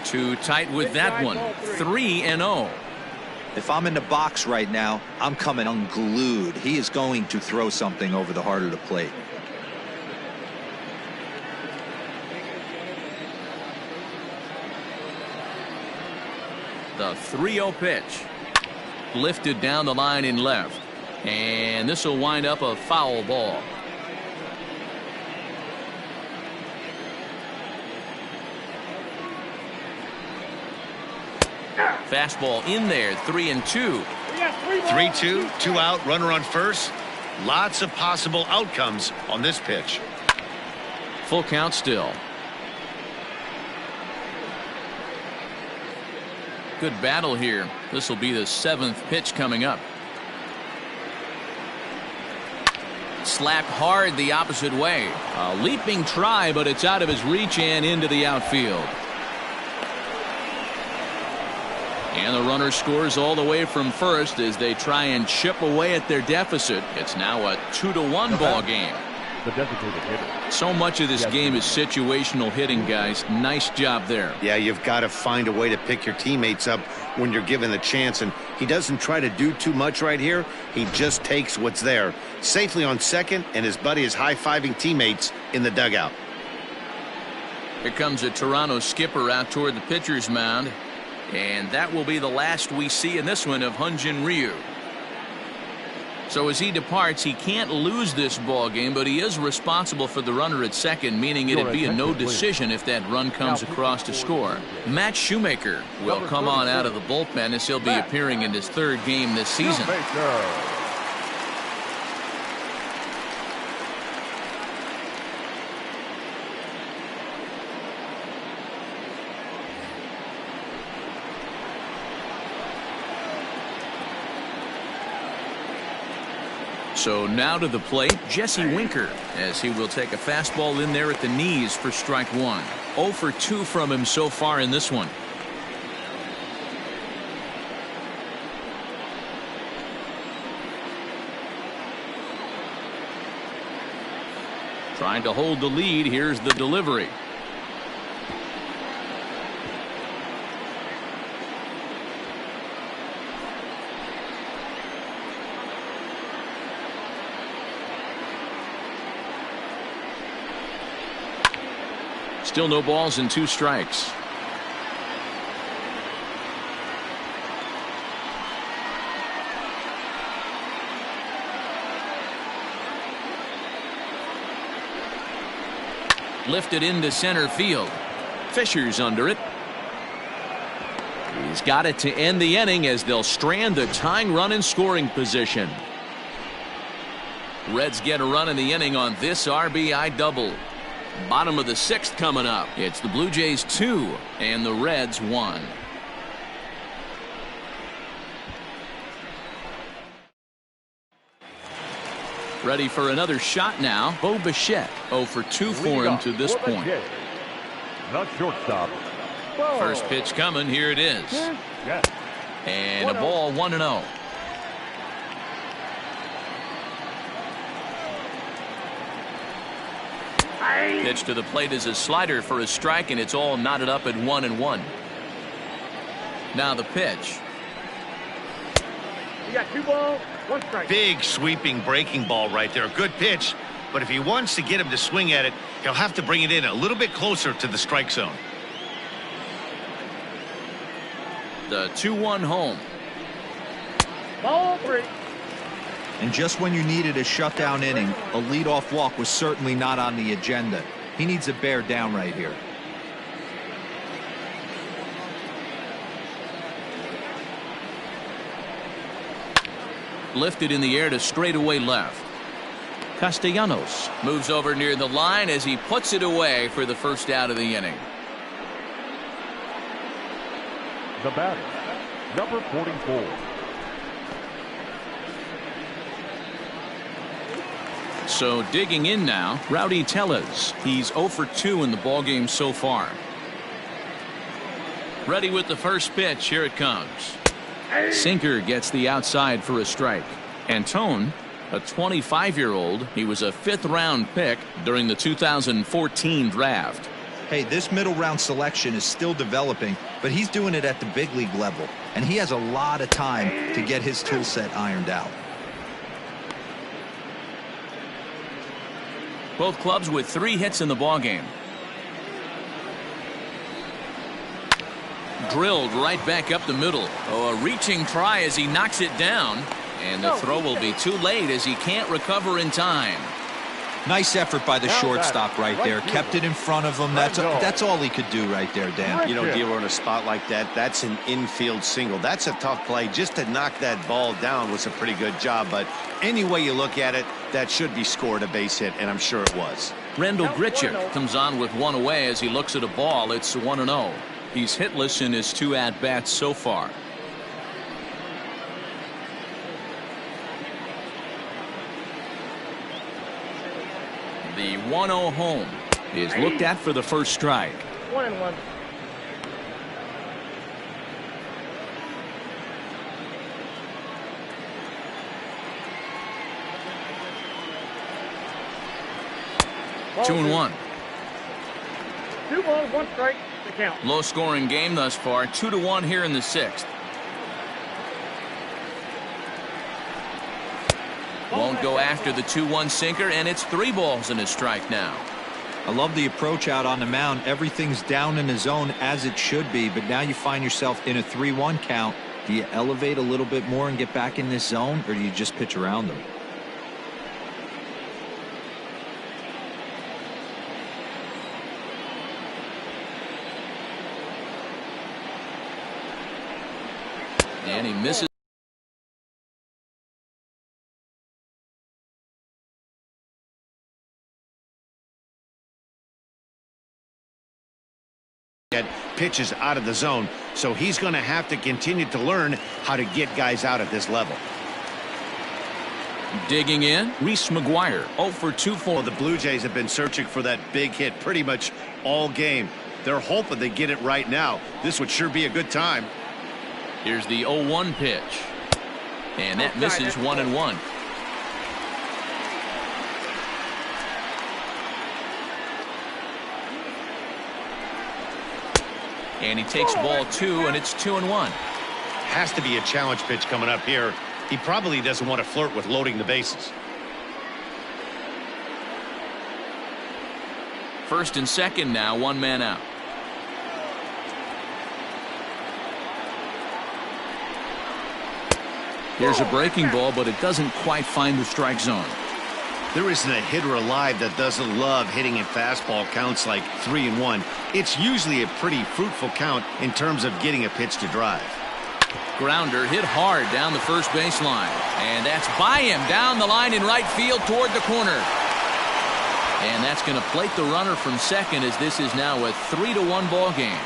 S1: Too tight with that one. 3-0.
S5: If I'm in the box right now, I'm coming unglued. He is going to throw something over the heart of the plate.
S1: The 3-0 pitch. Lifted down the line in left. And this will wind up a foul ball. Fastball in there, 3-2.
S2: 3-2, 2 out, runner on first. Lots of possible outcomes on this pitch.
S1: Full count still. Good battle here. This will be the 7th pitch coming up. Slapped hard the opposite way. A leaping try, but it's out of his reach and into the outfield. And the runner scores all the way from first as they try and chip away at their deficit. It's now a 2-1 ball game.
S3: The designated hitter.
S1: So much of this game is situational hitting, guys. Nice job there.
S2: Yeah, you've got to find a way to pick your teammates up when you're given the chance, and he doesn't try to do too much right here. He just takes what's there. Safely on second, and his buddy is high-fiving teammates in the dugout.
S1: Here comes a Toronto skipper out toward the pitcher's mound. And that will be the last we see in this one of Hyun-Jin Ryu. So as he departs, he can't lose this ball game, but he is responsible for the runner at second, meaning it'd be a no decision if that run comes across to score. Matt Shoemaker will come on out of the bullpen as he'll be appearing in his 3rd game this season. So now to the plate, Jesse Winker, as he will take a fastball in there at the knees for strike 1. 0 for 2 from him so far in this one. Trying to hold the lead. Here's the delivery. Still no balls and 2 strikes. Lifted into center field. Fisher's under it. He's got it to end the inning as they'll strand the tying run in scoring position. Reds get a run in the inning on this RBI double. Bottom of the 6th coming up. It's the Blue Jays 2 and the Reds 1. Ready for another shot now. Bo Bichette 0 for 2 for him to this point.
S3: Not shortstop.
S1: First pitch coming. Here it is.
S3: Yes.
S1: And a ball 1-0. Pitch to the plate is a slider for a strike, and it's all knotted up at 1-1. Now the pitch.
S3: You got 2 balls, 1 strike.
S2: Big sweeping breaking ball right there. Good pitch. But if he wants to get him to swing at it, he'll have to bring it in a little bit closer to the strike zone.
S1: The 2-1 home.
S3: Ball 3.
S4: And just when you needed a shutdown inning, a leadoff walk was certainly not on the agenda. He needs to bear down right here.
S1: Lifted in the air to straightaway left. Castellanos moves over near the line as he puts it away for the first out of the inning.
S3: The batter, number 44.
S1: So digging in now, Rowdy Tellez. He's 0 for 2 in the ballgame so far. Ready with the first pitch. Here it comes. Sinker gets the outside for a strike. Antone, a 25-year-old. He was a 5th-round pick during the 2014 draft.
S4: Hey, this middle round selection is still developing, but he's doing it at the big league level, and he has a lot of time to get his tool set ironed out.
S1: Both clubs with 3 hits in the ballgame. Drilled right back up the middle. Oh, a reaching try as he knocks it down. And the throw will be too late as he can't recover in time.
S4: Nice effort by the shortstop right there. Kept it in front of him. That's all he could do right there, Dan.
S2: You know, Dealer, in a spot like that, that's an infield single. That's a tough play. Just to knock that ball down was a pretty good job. But any way you look at it, that should be scored a base hit, and I'm sure it was.
S1: Rendell Grichuk comes on with 1 away as he looks at a ball. It's 1-0. He's hitless in his 2 at-bats so far. The 1-0 home is looked at for the first strike.
S3: 1-1.
S1: Ball 2-1.
S3: 2 balls, 1 strike to count.
S1: Low scoring game thus far. 2-1 here in the 6th. Won't go after the 2-1 sinker, and it's 3 balls and a strike now.
S4: I love the approach out on the mound. Everything's down in the zone as it should be, but now you find yourself in a 3-1 count. Do you elevate a little bit more and get back in this zone, or do you just pitch around them?
S1: And he misses.
S2: Pitches out of the zone, so he's going to have to continue to learn how to get guys out at this level.
S1: Digging in, Reese McGuire 0 for 2 for
S2: the Blue Jays have been searching for that big hit pretty much all game. They're hoping they get it right now. This would sure be a good time.
S1: Here's the 0-1 pitch, and that misses 1-1. And he takes ball 2, and it's 2-1.
S2: Has to be a challenge pitch coming up here. He probably doesn't want to flirt with loading the bases.
S1: First and second now, 1 man out. Here's a breaking ball, but it doesn't quite find the strike zone.
S2: There isn't a hitter alive that doesn't love hitting in fastball counts like 3-1. It's usually a pretty fruitful count in terms of getting a pitch to drive.
S1: Grounder hit hard down the first baseline. And that's by him down the line in right field toward the corner. And that's going to plate the runner from second as this is now a 3-1 ball game.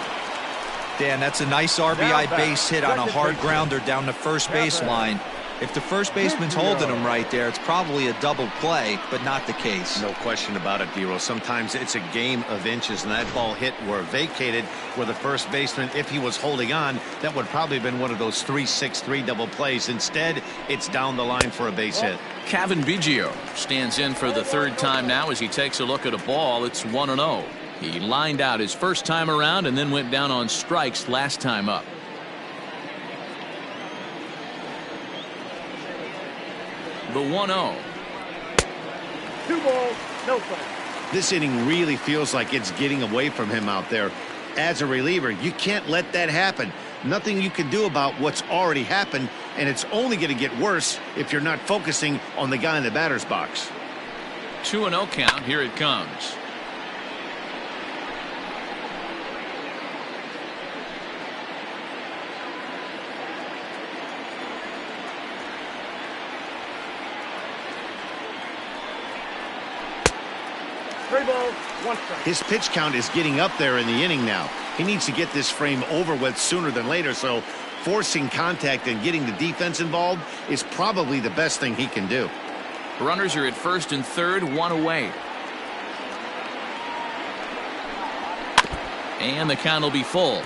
S4: Dan, that's a nice RBI base hit on a hard grounder down the first baseline. If the first baseman's holding him right there, it's probably a double play, but not the case.
S2: No question about it, Dero. Sometimes it's a game of inches, and that ball hit where vacated where the first baseman, if he was holding on, that would probably have been one of those 3-6-3 double plays. Instead, it's down the line for a base hit.
S1: Kevin Biggio stands in for the third time now as he takes a look at a ball. It's 1-0. He lined out his first time around and then went down on strikes last time up. The 1-0.
S3: 2 balls, no strikes.
S2: This inning really feels like it's getting away from him out there. As a reliever, you can't let that happen. Nothing you can do about what's already happened, and it's only going to get worse if you're not focusing on the guy in the batter's box.
S1: 2-0 count. Here it comes.
S2: His pitch count is getting up there in the inning now. He needs to get this frame over with sooner than later, so forcing contact and getting the defense involved is probably the best thing he can do.
S1: Runners are at first and third, one away. And the count will be full.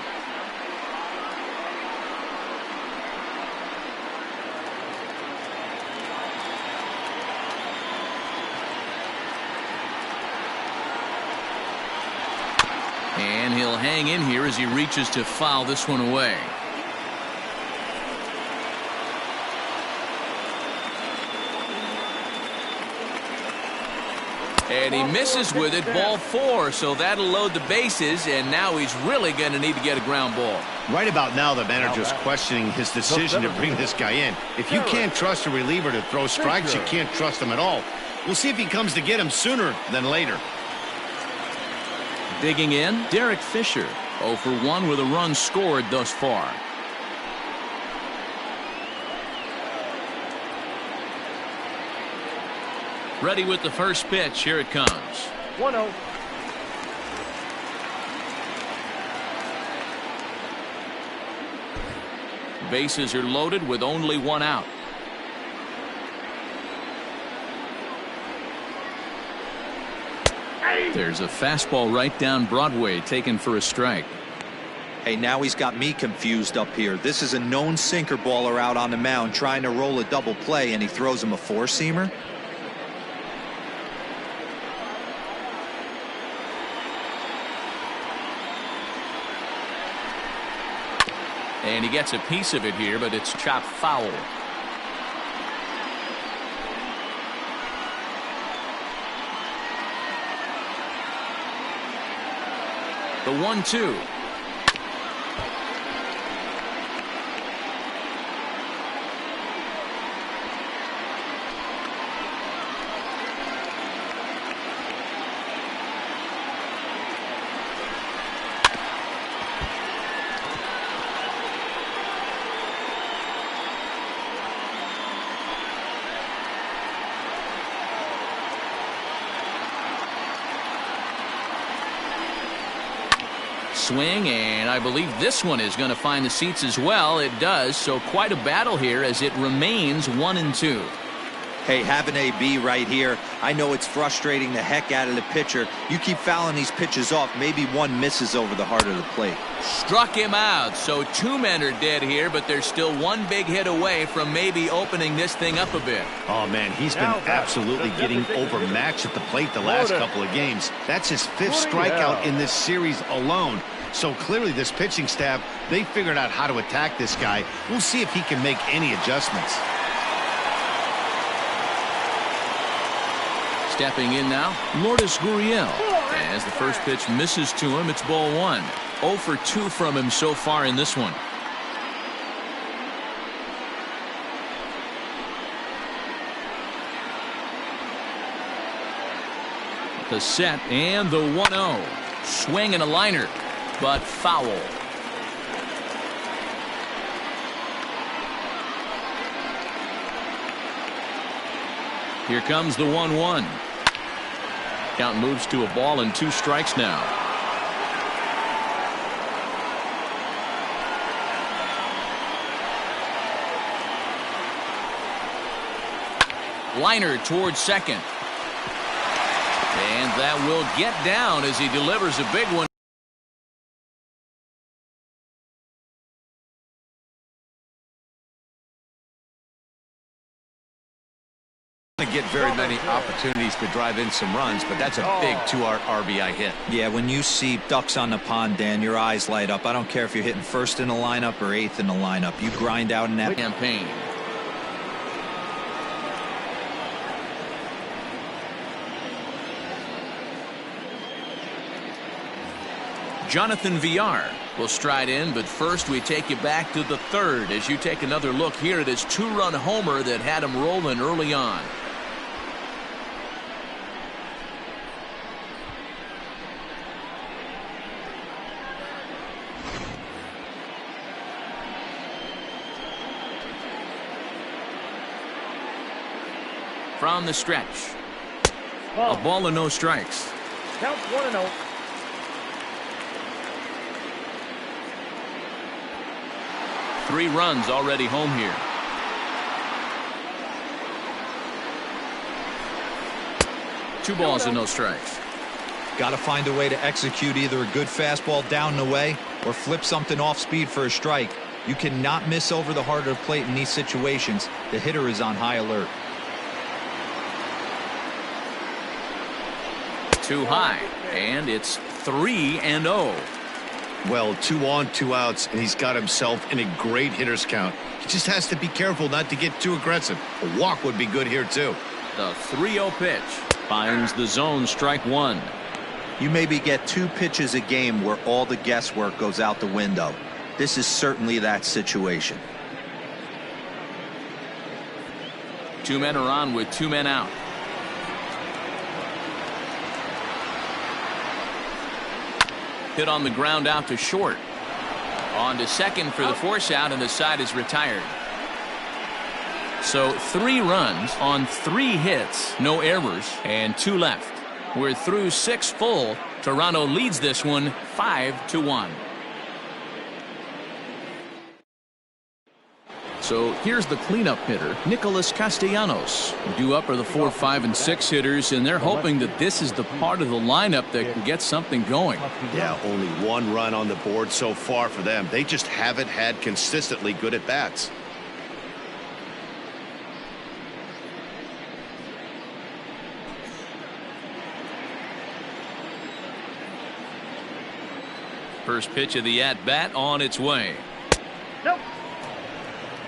S1: And he'll hang in here as he reaches to foul this one away. And he misses with it, ball 4, so that'll load the bases, and now he's really going to need to get a ground ball.
S2: Right about now, the manager's questioning his decision to bring this guy in. If you can't trust a reliever to throw strikes, you can't trust him at all. We'll see if he comes to get him sooner than later.
S1: Digging in, Derrick Fisher, 0 for 1 with a run scored thus far. Ready with the first pitch. Here it comes.
S3: 1-0.
S1: Bases are loaded with only one out. There's a fastball right down Broadway taken for a strike.
S4: Hey, now he's got me confused up here. This is a known sinker baller out on the mound trying to roll a double play, and he throws him a four-seamer.
S1: And he gets a piece of it here, but it's chopped foul. The 1-2. Swing, and I believe this one is going to find the seats as well. It does, so quite a battle here as it remains 1-2.
S4: Hey, have an AB right here. I know it's frustrating the heck out of the pitcher. You keep fouling these pitches off, maybe one misses over the heart of the plate.
S1: Struck him out, so 2 men are dead here, but there's still one big hit away from maybe opening this thing up a bit.
S2: Oh, man, he's been absolutely getting overmatched at the plate the last couple of games. That's his 5th strikeout in this series alone. So clearly this pitching staff, they figured out how to attack this guy. We'll see if he can make any adjustments.
S1: Stepping in now, Lourdes Gurriel. As the first pitch misses to him, it's ball 1. 0 for 2 from him so far in this one. The set and the 1-0. Swing and a liner, but foul. Here comes the 1-1. Count moves to a ball and 2 strikes now. Liner towards second. And that will get down as he delivers a big one.
S2: Get very many opportunities to drive in some runs, but that's a big 2 RBI hit.
S5: Yeah, when you see ducks on the pond, Dan, your eyes light up. I don't care if you're hitting first in the lineup or 8th in the lineup. You grind out in that
S1: campaign. Jonathan Villar will stride in, but first we take you back to the 3rd as you take another look here at his 2-run homer that had him rolling early on. From the stretch, a ball and no strikes.
S3: Count 1-0.
S1: Three runs already home here. Two balls and no strikes.
S5: Got to find a way to execute either a good fastball down the way or flip something off speed for a strike. You cannot miss over the heart of the plate in these situations. The hitter is on high alert.
S1: Too high, and it's 3-0.
S2: Well, 2 on, 2 outs, and he's got himself in a great hitter's count. He just has to be careful not to get too aggressive. A walk would be good here, too.
S1: The 3-0 pitch finds the zone, strike one.
S5: You maybe get 2 pitches a game where all the guesswork goes out the window. This is certainly that situation.
S1: 2 men are on with 2 men out. Hit on the ground out to short. On to second for the force out, and the side is retired. So 3 runs on 3 hits, no errors, and 2 left. We're through 6 full. Toronto leads this one 5-1. So here's the cleanup hitter, Nicholas Castellanos. Due up are the 4, 5, and 6 hitters, and they're hoping that this is the part of the lineup that can get something going.
S2: Yeah, only 1 run on the board so far for them. They just haven't had consistently good at bats.
S1: First pitch of the at-bat on its way.
S3: Nope.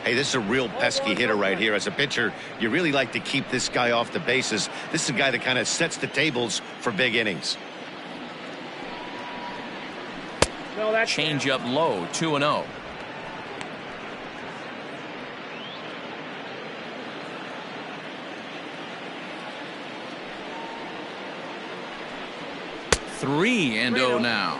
S2: Hey, this is a real pesky hitter right here. As a pitcher, you really like to keep this guy off the bases. This is a guy that kind of sets the tables for big innings.
S3: No, that's
S1: Change up low, 2-0. Three and 0 now.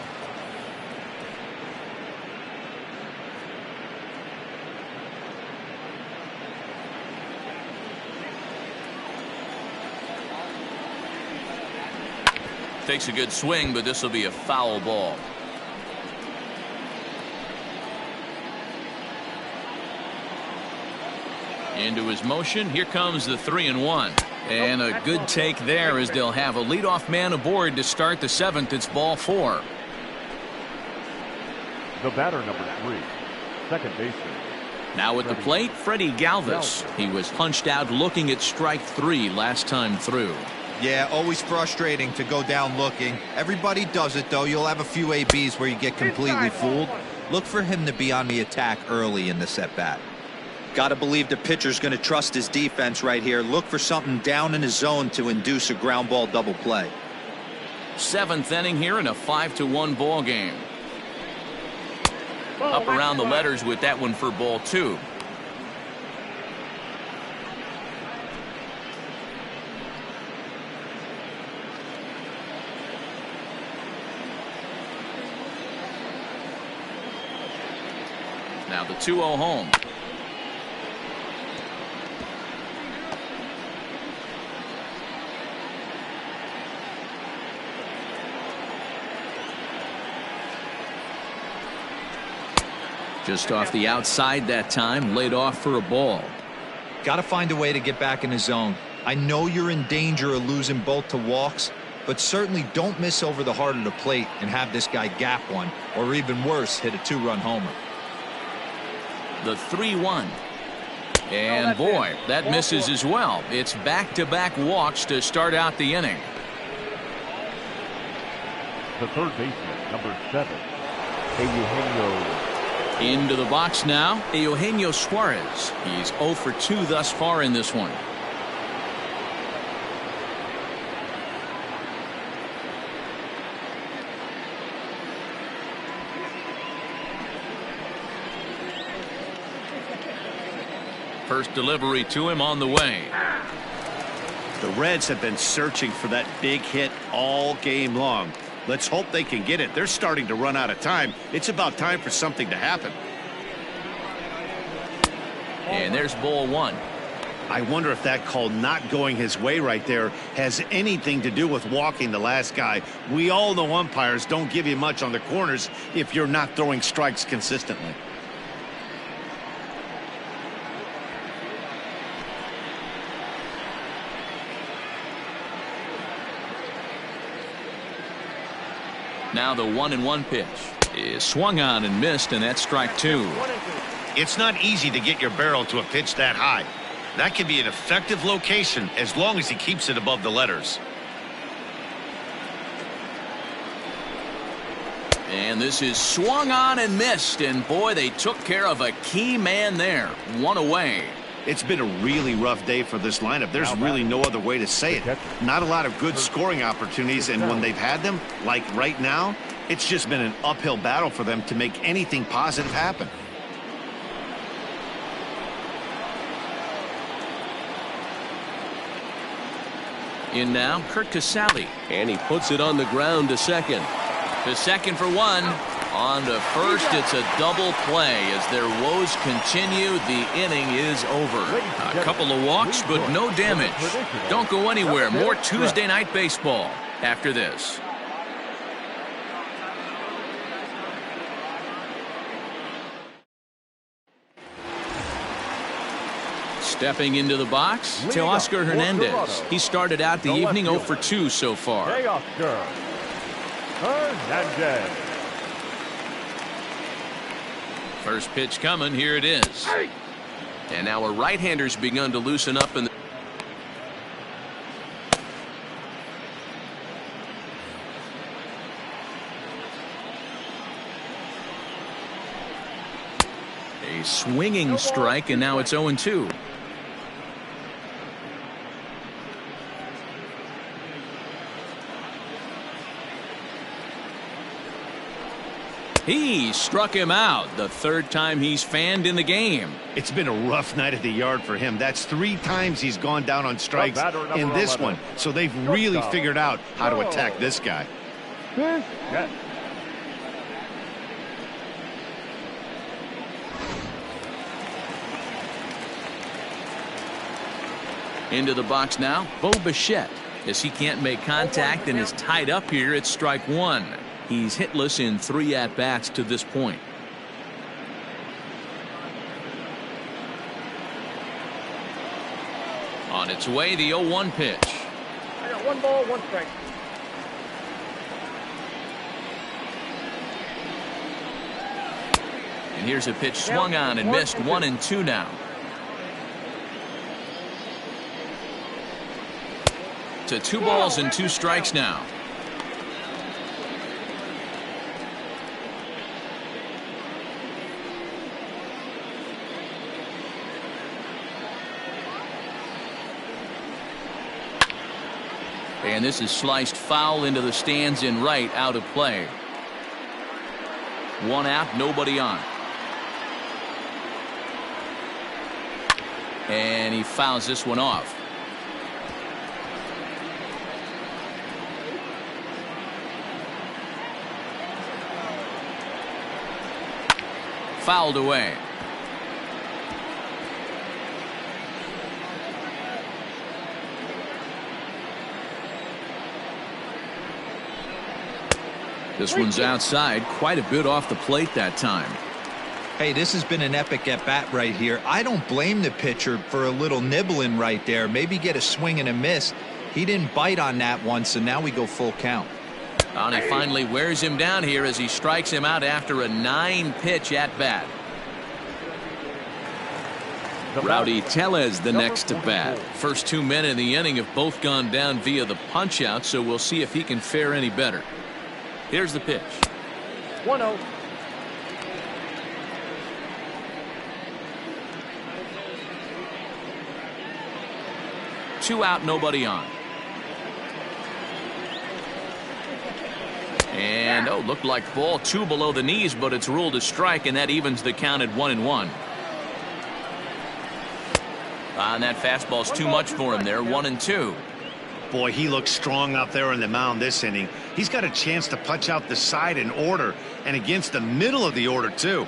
S1: Takes a good swing, but this will be a foul ball. Into his motion. Here comes the 3-1. And a good take there as they'll have a leadoff man aboard to start the 7th. It's ball 4.
S3: the batter, number 3, second baseman.
S1: Now at the plate, Freddie Galvis. He was punched out looking at strike 3 last time through.
S5: Yeah, always frustrating to go down looking. Everybody does it, though. You'll have a few ABs where you get completely fooled. Look for him to be on the attack early in the at-bat. Got to believe the pitcher's going to trust his defense right here. Look for something down in his zone to induce a ground ball double play.
S1: 7th inning here in a 5-1 ball game. Up around the letters with that one for ball 2. Now the 2-0 home. Just off the outside that time, laid off for a ball.
S4: Got to find a way to get back in the zone. I know you're in danger of losing both to walks, but certainly don't miss over the heart of the plate and have this guy gap one, or even worse, hit a 2-run homer.
S1: The 3-1. And boy, that misses as well. It's back-to-back walks to start out the inning.
S3: The third baseman, number 7, Eugenio.
S1: Into the box now, Eugenio Suarez. He's 0 for 2 thus far in this one. First delivery to him on the way.
S2: The Reds have been searching for that big hit all game long. Let's hope they can get it. They're starting to run out of time. It's about time for something to happen.
S1: And there's ball 1.
S2: I wonder if that call not going his way right there has anything to do with walking the last guy. We all know umpires don't give you much on the corners if you're not throwing strikes consistently.
S1: Now the 1-1 pitch is swung on and missed, and that's strike 2.
S2: It's not easy to get your barrel to a pitch that high. That can be an effective location as long as he keeps it above the letters.
S1: And this is swung on and missed, and boy, they took care of a key man there. 1 away.
S2: It's been a really rough day for this lineup. There's really no other way to say it. Not a lot of good scoring opportunities, and when they've had them, like right now, it's just been an uphill battle for them to make anything positive happen.
S1: In now, Kurt Casale, and he puts it on the ground to second. To second for 1. On to first, it's a double play. As their woes continue, the inning is over. A couple of walks, but no damage. Don't go anywhere. More Tuesday night baseball after this. Stepping into the box, Teoscar Hernandez. He started out the evening 0 for 2 so far.
S3: Teoscar Hernandez.
S1: First pitch coming. Here it is. And now a right-hander's begun to loosen up in the a swinging strike, and now it's 0-2. He struck him out, the third time he's fanned in the game.
S2: It's been a rough night at the yard for him. That's 3 times he's gone down on strikes in this one. So they've really figured out how to attack this guy.
S1: Into the box now, Bo Bichette. As he can't make contact and is tied up here, it's strike 1. He's hitless in 3 at-bats to this point. On its way, the 0-1 pitch.
S3: I got 1 ball, 1 strike.
S1: And here's a pitch swung on and missed. 1-2 now. To 2 balls and 2 strikes now. And this is sliced foul into the stands in right, out of play. 1 out, nobody on. And he fouls this one off. Fouled away. This one's outside, quite a bit off the plate that time.
S4: Hey, this has been an epic at-bat right here. I don't blame the pitcher for a little nibbling right there. Maybe get a swing and a miss. He didn't bite on that one, so now we go full count.
S1: And he finally wears him down here as he strikes him out after a 9-pitch at-bat. Rowdy Tellez the next to bat. First 2 men in the inning have both gone down via the punch-out, so we'll see if he can fare any better. Here's the pitch.
S3: 1-0.
S1: Two out, nobody on. And looked like ball 2 below the knees, but it's ruled a strike, and that evens the count at 1-1. And that fastball's too much for him there. 1-2.
S2: Boy, he looks strong out there on the mound this inning. He's got a chance to punch out the side in order, and against the middle of the order too.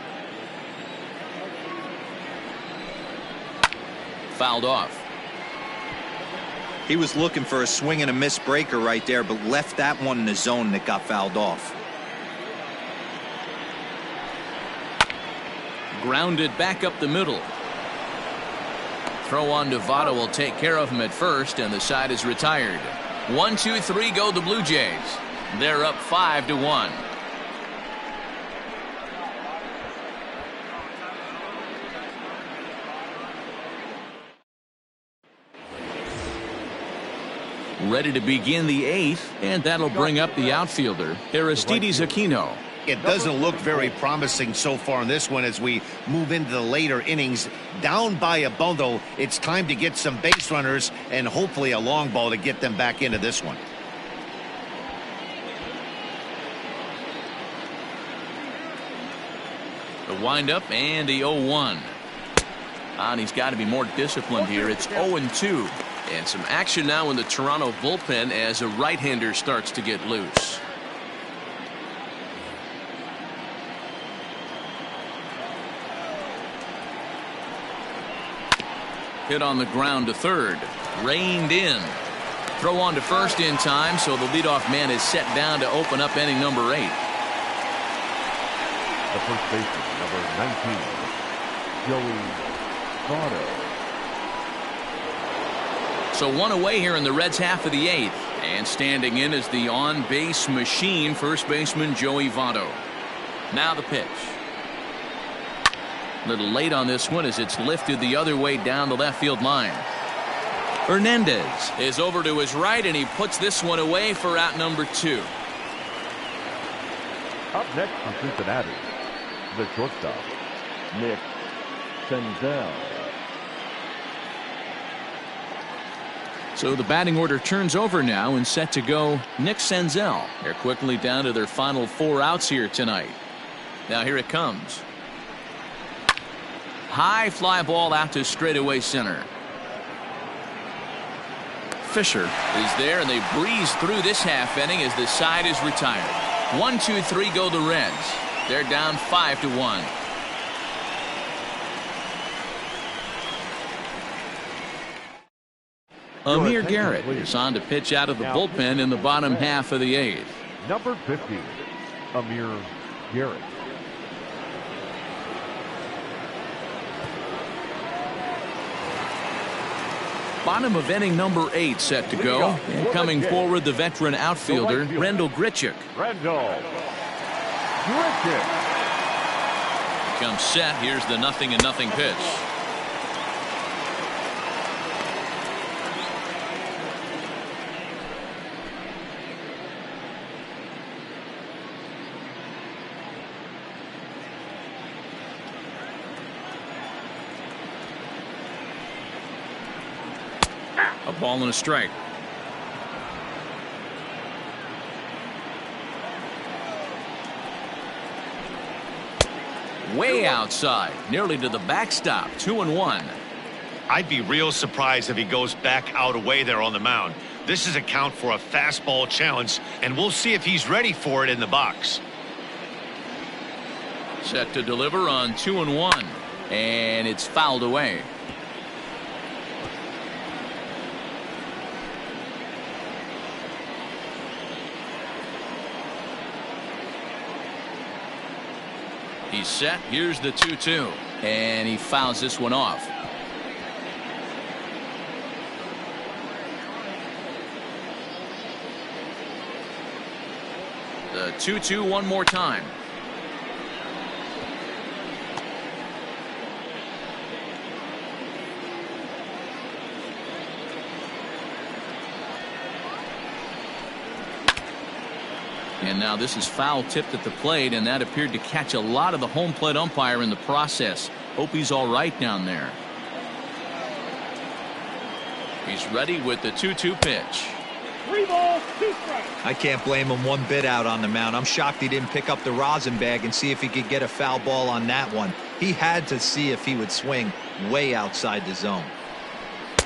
S1: Fouled off.
S4: He was looking for a swing and a miss breaker right there, but left that one in the zone that got fouled off.
S1: Grounded back up the middle. Throw on to Votto will take care of him at first, and the side is retired. 1-2-3 go the Blue Jays. They're up 5-1. Ready to begin the 8th, and that'll bring up the outfielder, Aristides Aquino.
S2: It doesn't look very promising so far in this one as we move into the later innings. Down by a bundle, it's time to get some base runners and hopefully a long ball to get them back into this one.
S1: The windup and the 0-1. And he's got to be more disciplined here. It's 0-2. And some action now in the Toronto bullpen as a right-hander starts to get loose. Hit on the ground to third. Reined in. Throw on to first in time, so the leadoff man is set down to open up inning number 8.
S3: The first baseman, number 19, Joey Votto.
S1: So one away here in the Reds' half of the 8th. And standing in is the on-base machine, first baseman Joey Votto. Now the pitch. A little late on this one as it's lifted the other way down the left field line. Hernandez is over to his right, and he puts this one away for out number 2.
S3: Up next from Cincinnati, the shortstop, Nick Senzel.
S1: So the batting order turns over now and set to go Nick Senzel. They're quickly down to their final 4 outs here tonight. Now here it comes. High fly ball out to straightaway center. Fisher is there, and they breeze through this half inning as the side is retired. 1-2-3 go the Reds. They're down 5-1. Amir Garrett is on to pitch out of the bullpen in the bottom half of the 8th.
S3: Number 50, Amir Garrett.
S1: Bottom of inning number 8 set to go. And coming forward, the veteran outfielder, Rendell Grichuk.
S3: Rendell Grichuk.
S1: Comes set. Here's the 0-0 pitch. A ball and a strike. Way outside, nearly to the backstop. 2-1.
S2: I'd be real surprised if he goes back out away there on the mound. This is a count for a fastball challenge, and we'll see if he's ready for it in the box.
S1: Set to deliver on 2-1. And it's fouled away. He's set. Here's the 2-2. And he fouls this one off. The 2-2 one more time. And now this is foul tipped at the plate, and that appeared to catch a lot of the home plate umpire in the process. Hope he's all right down there. He's ready with the 2-2 pitch.
S3: 3 balls, 2 strikes.
S4: I can't blame him one bit out on the mound. I'm shocked he didn't pick up the rosin bag and see if he could get a foul ball on that one. He had to see if he would swing way outside the zone.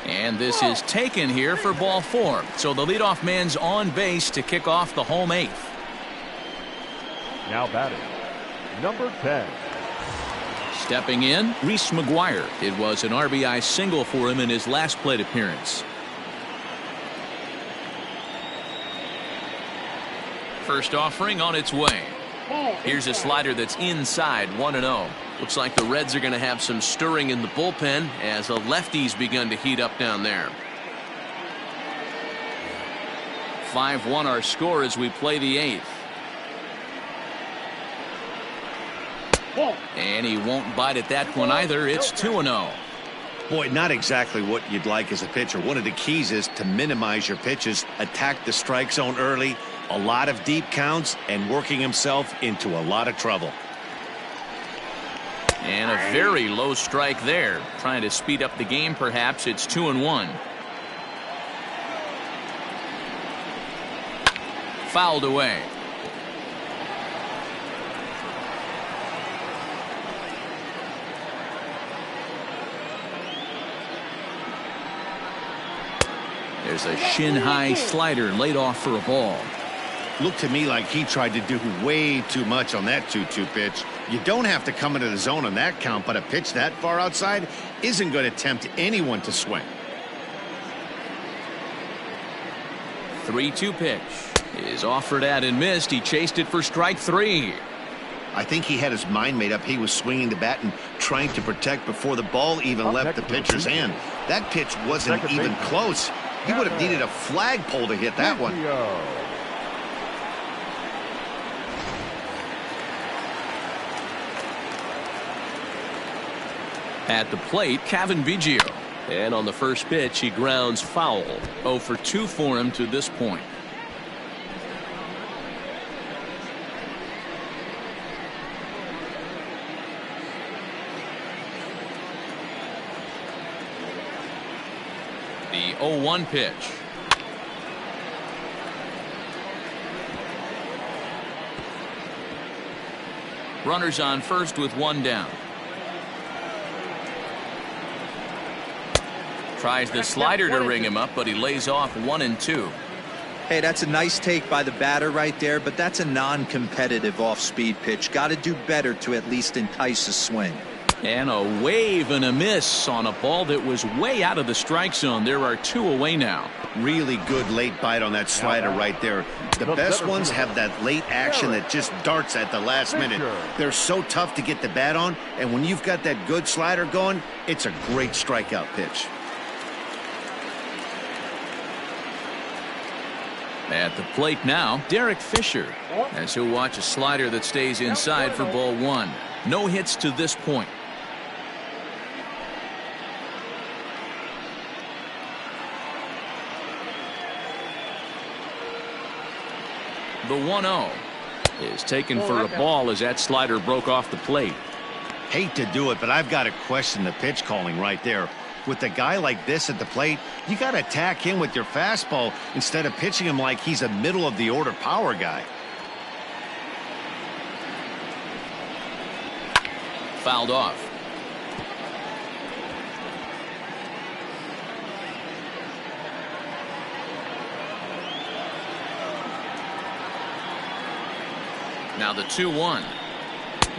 S1: And this is taken here for ball 4. So the leadoff man's on base to kick off the home 8th.
S3: Now batting, number 10.
S1: Stepping in, Reese McGuire. It was an RBI single for him in his last plate appearance. First offering on its way. Here's a slider that's inside, 1-0. Looks like the Reds are going to have some stirring in the bullpen as the lefties begun to heat up down there. 5-1 our score as we play the 8th. And he won't bite at that one either. It's 2-0.
S2: Boy, not exactly what you'd like as a pitcher. One of the keys is to minimize your pitches, attack the strike zone early, a lot of deep counts, and working himself into a lot of trouble.
S1: And a very low strike there. Trying to speed up the game, perhaps. It's 2-1. Fouled away. There's a shin-high slider laid off for a ball.
S2: Looked to me like he tried to do way too much on that 2-2 pitch. You don't have to come into the zone on that count, but a pitch that far outside isn't going to tempt anyone to swing.
S1: 3-2 pitch is offered at and missed. He chased it for strike 3.
S2: I think he had his mind made up. He was swinging the bat and trying to protect before the ball even left the pitcher's hand. That pitch wasn't even close. He would have needed a flagpole to hit that one.
S1: At the plate, Kevin Biggio. And on the first pitch, he grounds foul. 0 for 2 for him to this point. The 0-1 pitch. Runners on first with 1 down. Tries the slider to ring him up, but he lays off 1 and 2.
S4: Hey, that's a nice take by the batter right there, but that's a non-competitive off-speed pitch. Got to do better to at least entice a swing.
S1: And a wave and a miss on a ball that was way out of the strike zone. There are 2 away now.
S2: Really good late bite on that slider right there. The best ones have that late action that just darts at the last minute. They're so tough to get the bat on, and when you've got that good slider going, it's a great strikeout pitch.
S1: At the plate now, Derrick Fisher, as he'll watch a slider that stays inside for ball 1. No hits to this point. The 1-0 is taken for a ball as that slider broke off the plate.
S2: Hate to do it, but I've got to question the pitch calling right there. With a guy like this at the plate, you got to attack him with your fastball instead of pitching him like he's a middle of the order power guy.
S1: Fouled off. Now the 2-1.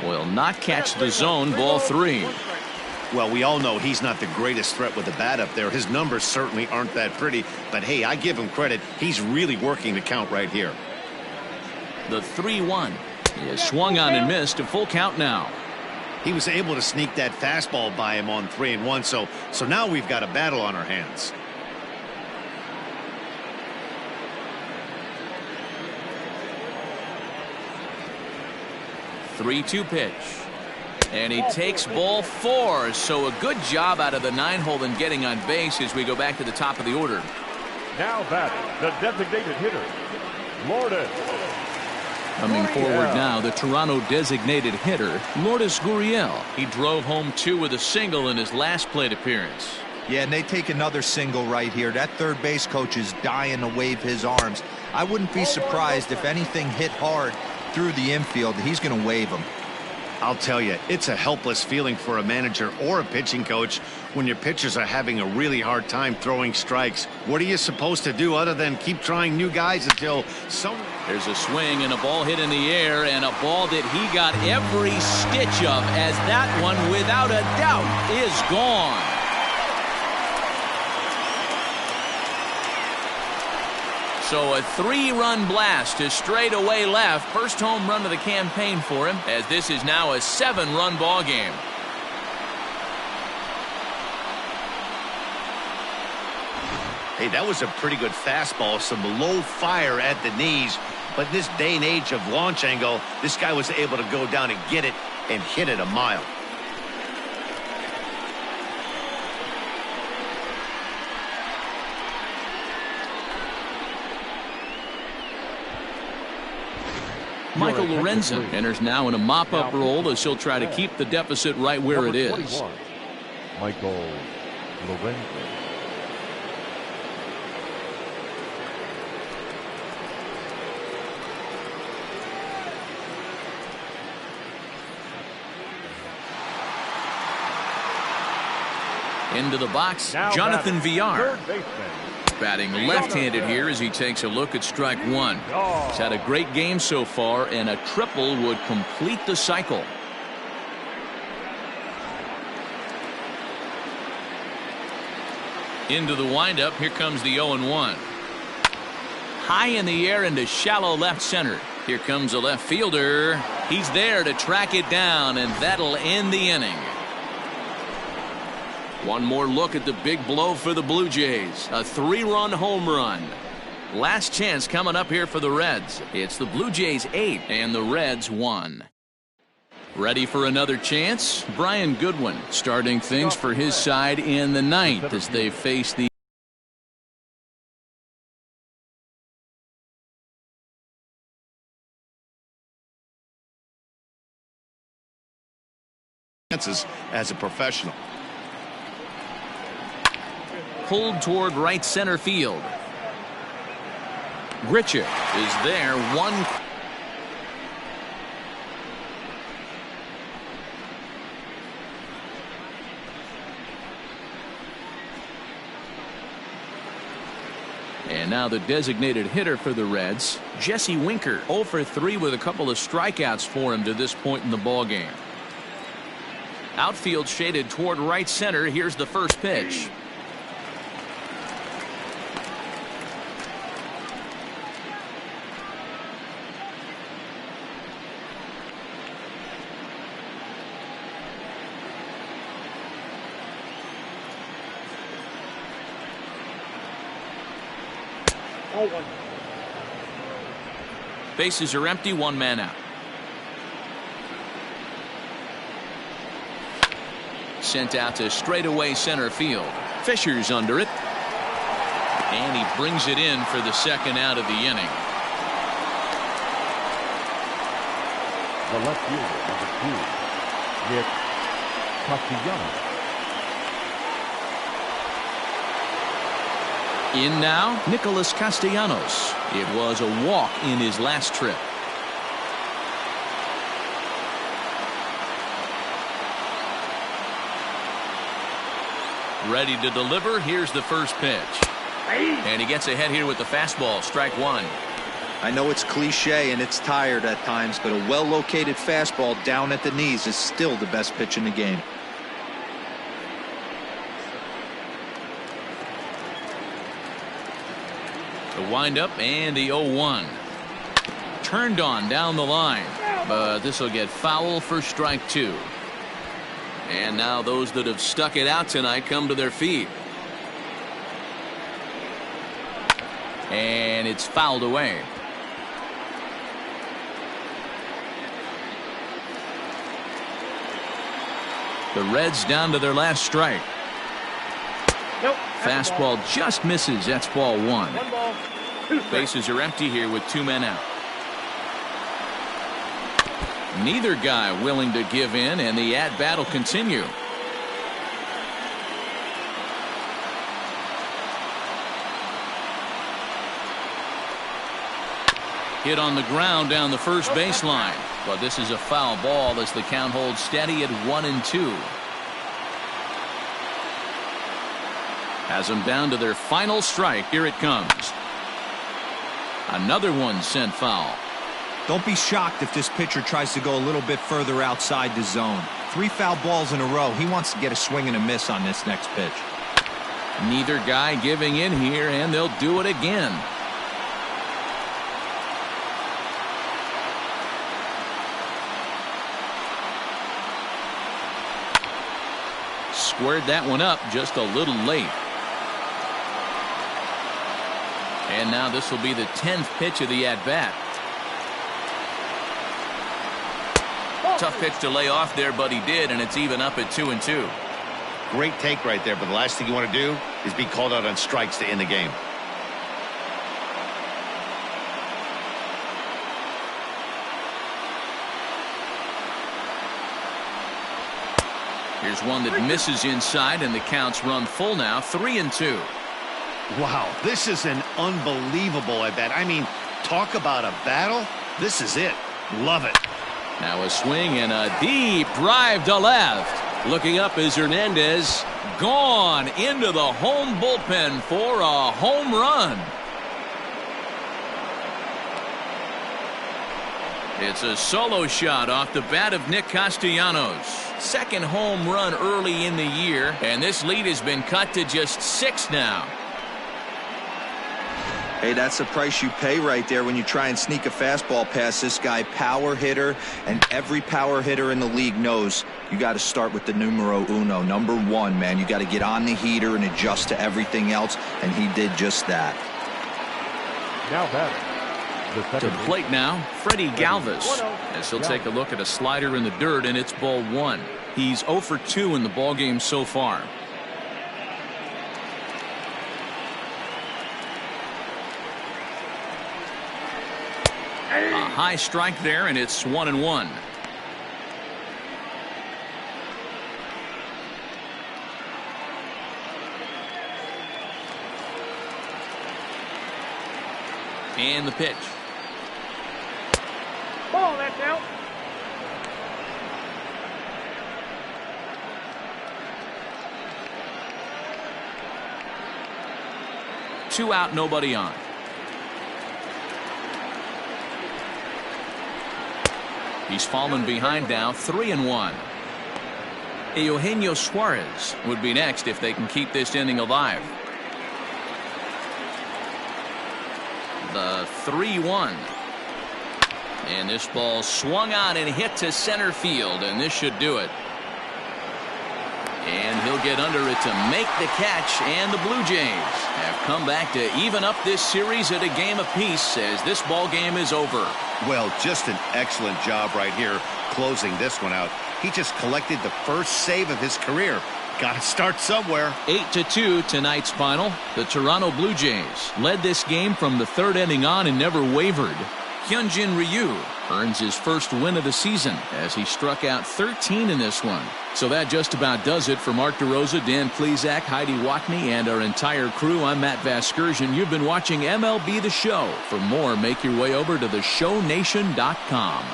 S1: Will not catch the zone. Ball 3.
S2: Well, we all know he's not the greatest threat with the bat up there. His numbers certainly aren't that pretty. But, hey, I give him credit. He's really working the count right here.
S1: The 3-1 is swung on and missed. A full count now.
S2: He was able to sneak that fastball by him on 3-1. So now we've got a battle on our hands.
S1: Three-two pitch. And he takes ball 4. So a good job out of the 9-hole in getting on base as we go back to the top of the order.
S3: Now batting, the designated hitter, Lourdes.
S1: Coming forward now, the Toronto designated hitter, Lourdes Gurriel. He drove home 2 with a single in his last plate appearance.
S4: Yeah, and they take another single right here. That third base coach is dying to wave his arms. I wouldn't be surprised if anything hit hard through the infield. He's going to wave them.
S2: I'll tell you, it's a helpless feeling for a manager or a pitching coach when your pitchers are having a really hard time throwing strikes. What are you supposed to do other than keep trying new guys until someone...
S1: There's a swing and a ball hit in the air, and a ball that he got every stitch of, as that one, without a doubt, is gone. So a 3-run blast to straightaway left. First home run of the campaign for him, as this is now a 7-run ball game.
S2: Hey, that was a pretty good fastball. Some low fire at the knees. But this day and age of launch angle, this guy was able to go down and get it and hit it a mile.
S1: Michael Lorenzen enters now in a mop-up role as he'll try to keep the deficit right where it is.
S3: Michael Lorenzen.
S1: Into the box,
S3: Now
S1: Jonathan Villar.
S3: third baseman.
S1: Batting left-handed here as he takes a look at strike 1. He's had a great game so far, and a triple would complete the cycle. Into the windup, here comes the 0-1. High in the air into shallow left center. Here comes the left fielder. He's there to track it down, and that'll end the inning. One more look at the big blow for the Blue Jays. A 3-run home run. Last chance coming up here for the Reds. It's the Blue Jays 8 and the Reds 1. Ready for another chance? Brian Goodwin starting things for his side in the 9th as they face the
S2: as a professional.
S1: Pulled toward right center field. Grichuk is there. One. And now the designated hitter for the Reds, Jesse Winker, 0 for 3 with a couple of strikeouts for him to this point in the ballgame. Outfield shaded toward right center. Here's the first pitch. Bases are empty, 1 man out. Sent out to straightaway center field. Fisher's under it. And he brings it in for the second out of the inning.
S3: The left fielder, number 2, Nick Castellanos.
S1: In now, Nicholas Castellanos. It was a walk in his last trip. Ready to deliver. Here's the first pitch. And he gets ahead here with the fastball. Strike 1.
S4: I know it's cliche and it's tired at times, but a well-located fastball down at the knees is still the best pitch in the game.
S1: The windup and the 0-1. Turned on down the line, but this will get foul for strike 2. And now those that have stuck it out tonight come to their feet. And it's fouled away. The Reds down to their last strike.
S3: Nope.
S1: Fastball just misses. That's ball 1.
S3: 1 ball, 2 strikes.
S1: Bases are empty here with 2 men out. Neither guy willing to give in, and the at-bat will continue. Hit on the ground down the first baseline, but this is a foul ball as the count holds steady at 1-2. Has them down to their final strike. Here it comes. Another one sent foul.
S4: Don't be shocked if this pitcher tries to go a little bit further outside the zone. 3 foul balls in a row. He wants to get a swing and a miss on this next pitch.
S1: Neither guy giving in here, and they'll do it again. Squared that one up just a little late. And now this will be the 10th pitch of the at-bat. Tough pitch to lay off there, but he did, and it's even up at 2-2.
S2: Great take right there, but the last thing you want to do is be called out on strikes to end the game.
S1: Here's one that misses inside, and the count's run full now, 3-2.
S2: Wow, this is an unbelievable at bat. I mean, talk about a battle. This is it. Love it.
S1: Now a swing and a deep drive to left. Looking up is Hernandez. Gone into the home bullpen for a home run. It's a solo shot off the bat of Nick Castellanos. Second home run early in the year, and this lead has been cut to just 6 now.
S4: Hey, that's the price you pay right there when you try and sneak a fastball past this guy. Power hitter, and every power hitter in the league knows you got to start with the numero uno, number 1, man. You got to get on the heater and adjust to everything else, and he did just that.
S3: Now batting.
S1: To the plate now, Freddie Galvis, as he'll take a look at a slider in the dirt, and it's ball 1. He's 0 for 2 in the ballgame so far. A high strike there, and it's 1-1. And the pitch.
S3: Ball, that's out.
S1: Two out, nobody on. He's fallen behind now, 3-1. Eugenio Suarez would be next if they can keep this inning alive. The 3-1. And this ball swung on and hit to center field, and this should do it. And he'll get under it to make the catch, and the Blue Jays have come back to even up this series at a game apiece as this ball game is over.
S2: Well, just an excellent job right here closing this one out. He just collected the first save of his career. Got to start somewhere.
S1: 8-2 tonight's final. The Toronto Blue Jays led this game from the 3rd inning on and never wavered. Hyunjin Ryu earns his first win of the season as he struck out 13 in this one. So that just about does it for Mark DeRosa, Dan Plesac, Heidi Watney, and our entire crew. I'm Matt Vasgersian. You've been watching MLB The Show. For more, make your way over to theshownation.com.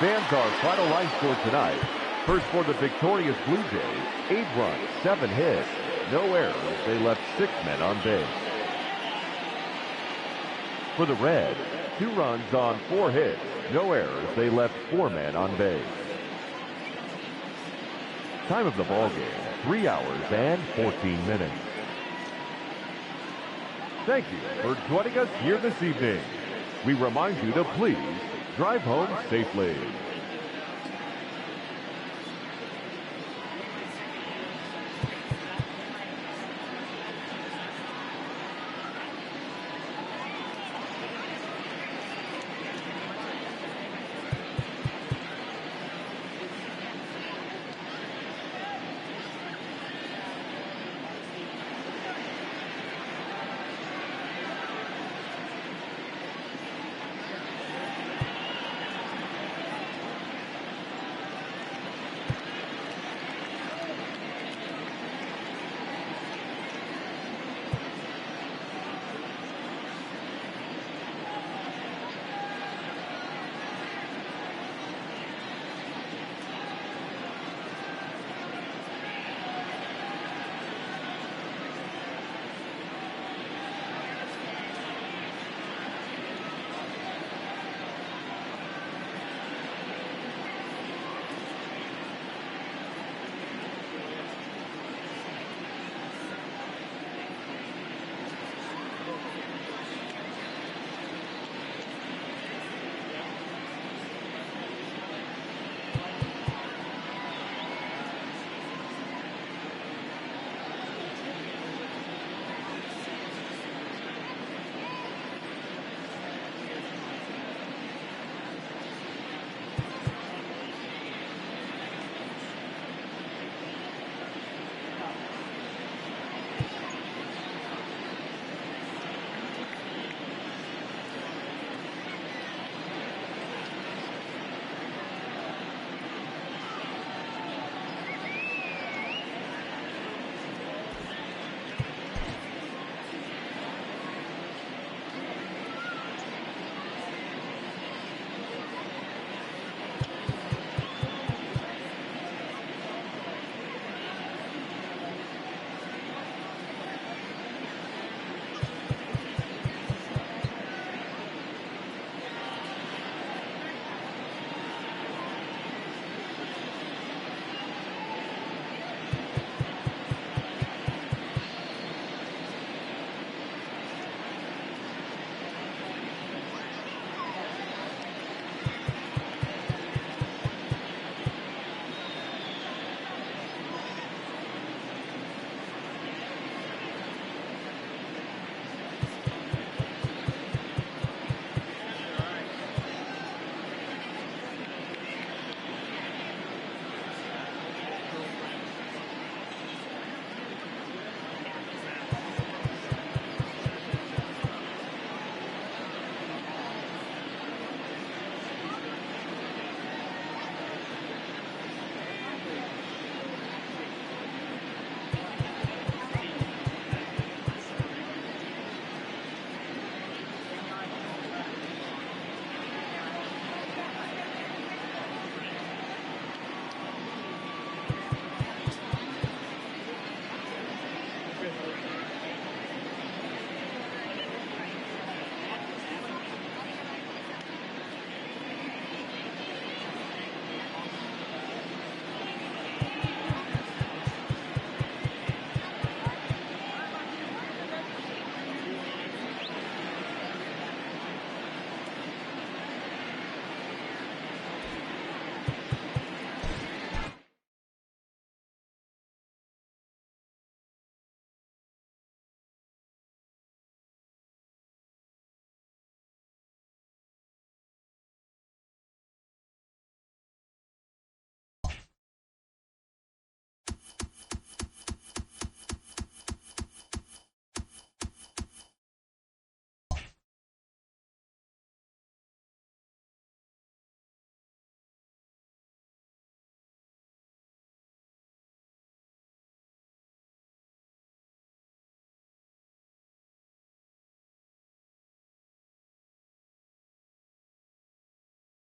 S3: Fans, our final line score tonight. First for the victorious Blue Jays, 8 runs, 7 hits, no errors. They left 6 men on base. For the Reds, 2 runs on 4 hits, no errors. They left 4 men on base. Time of the ball game, 3 hours and 14 minutes. Thank you for joining us here this evening. We remind you to please drive home safely.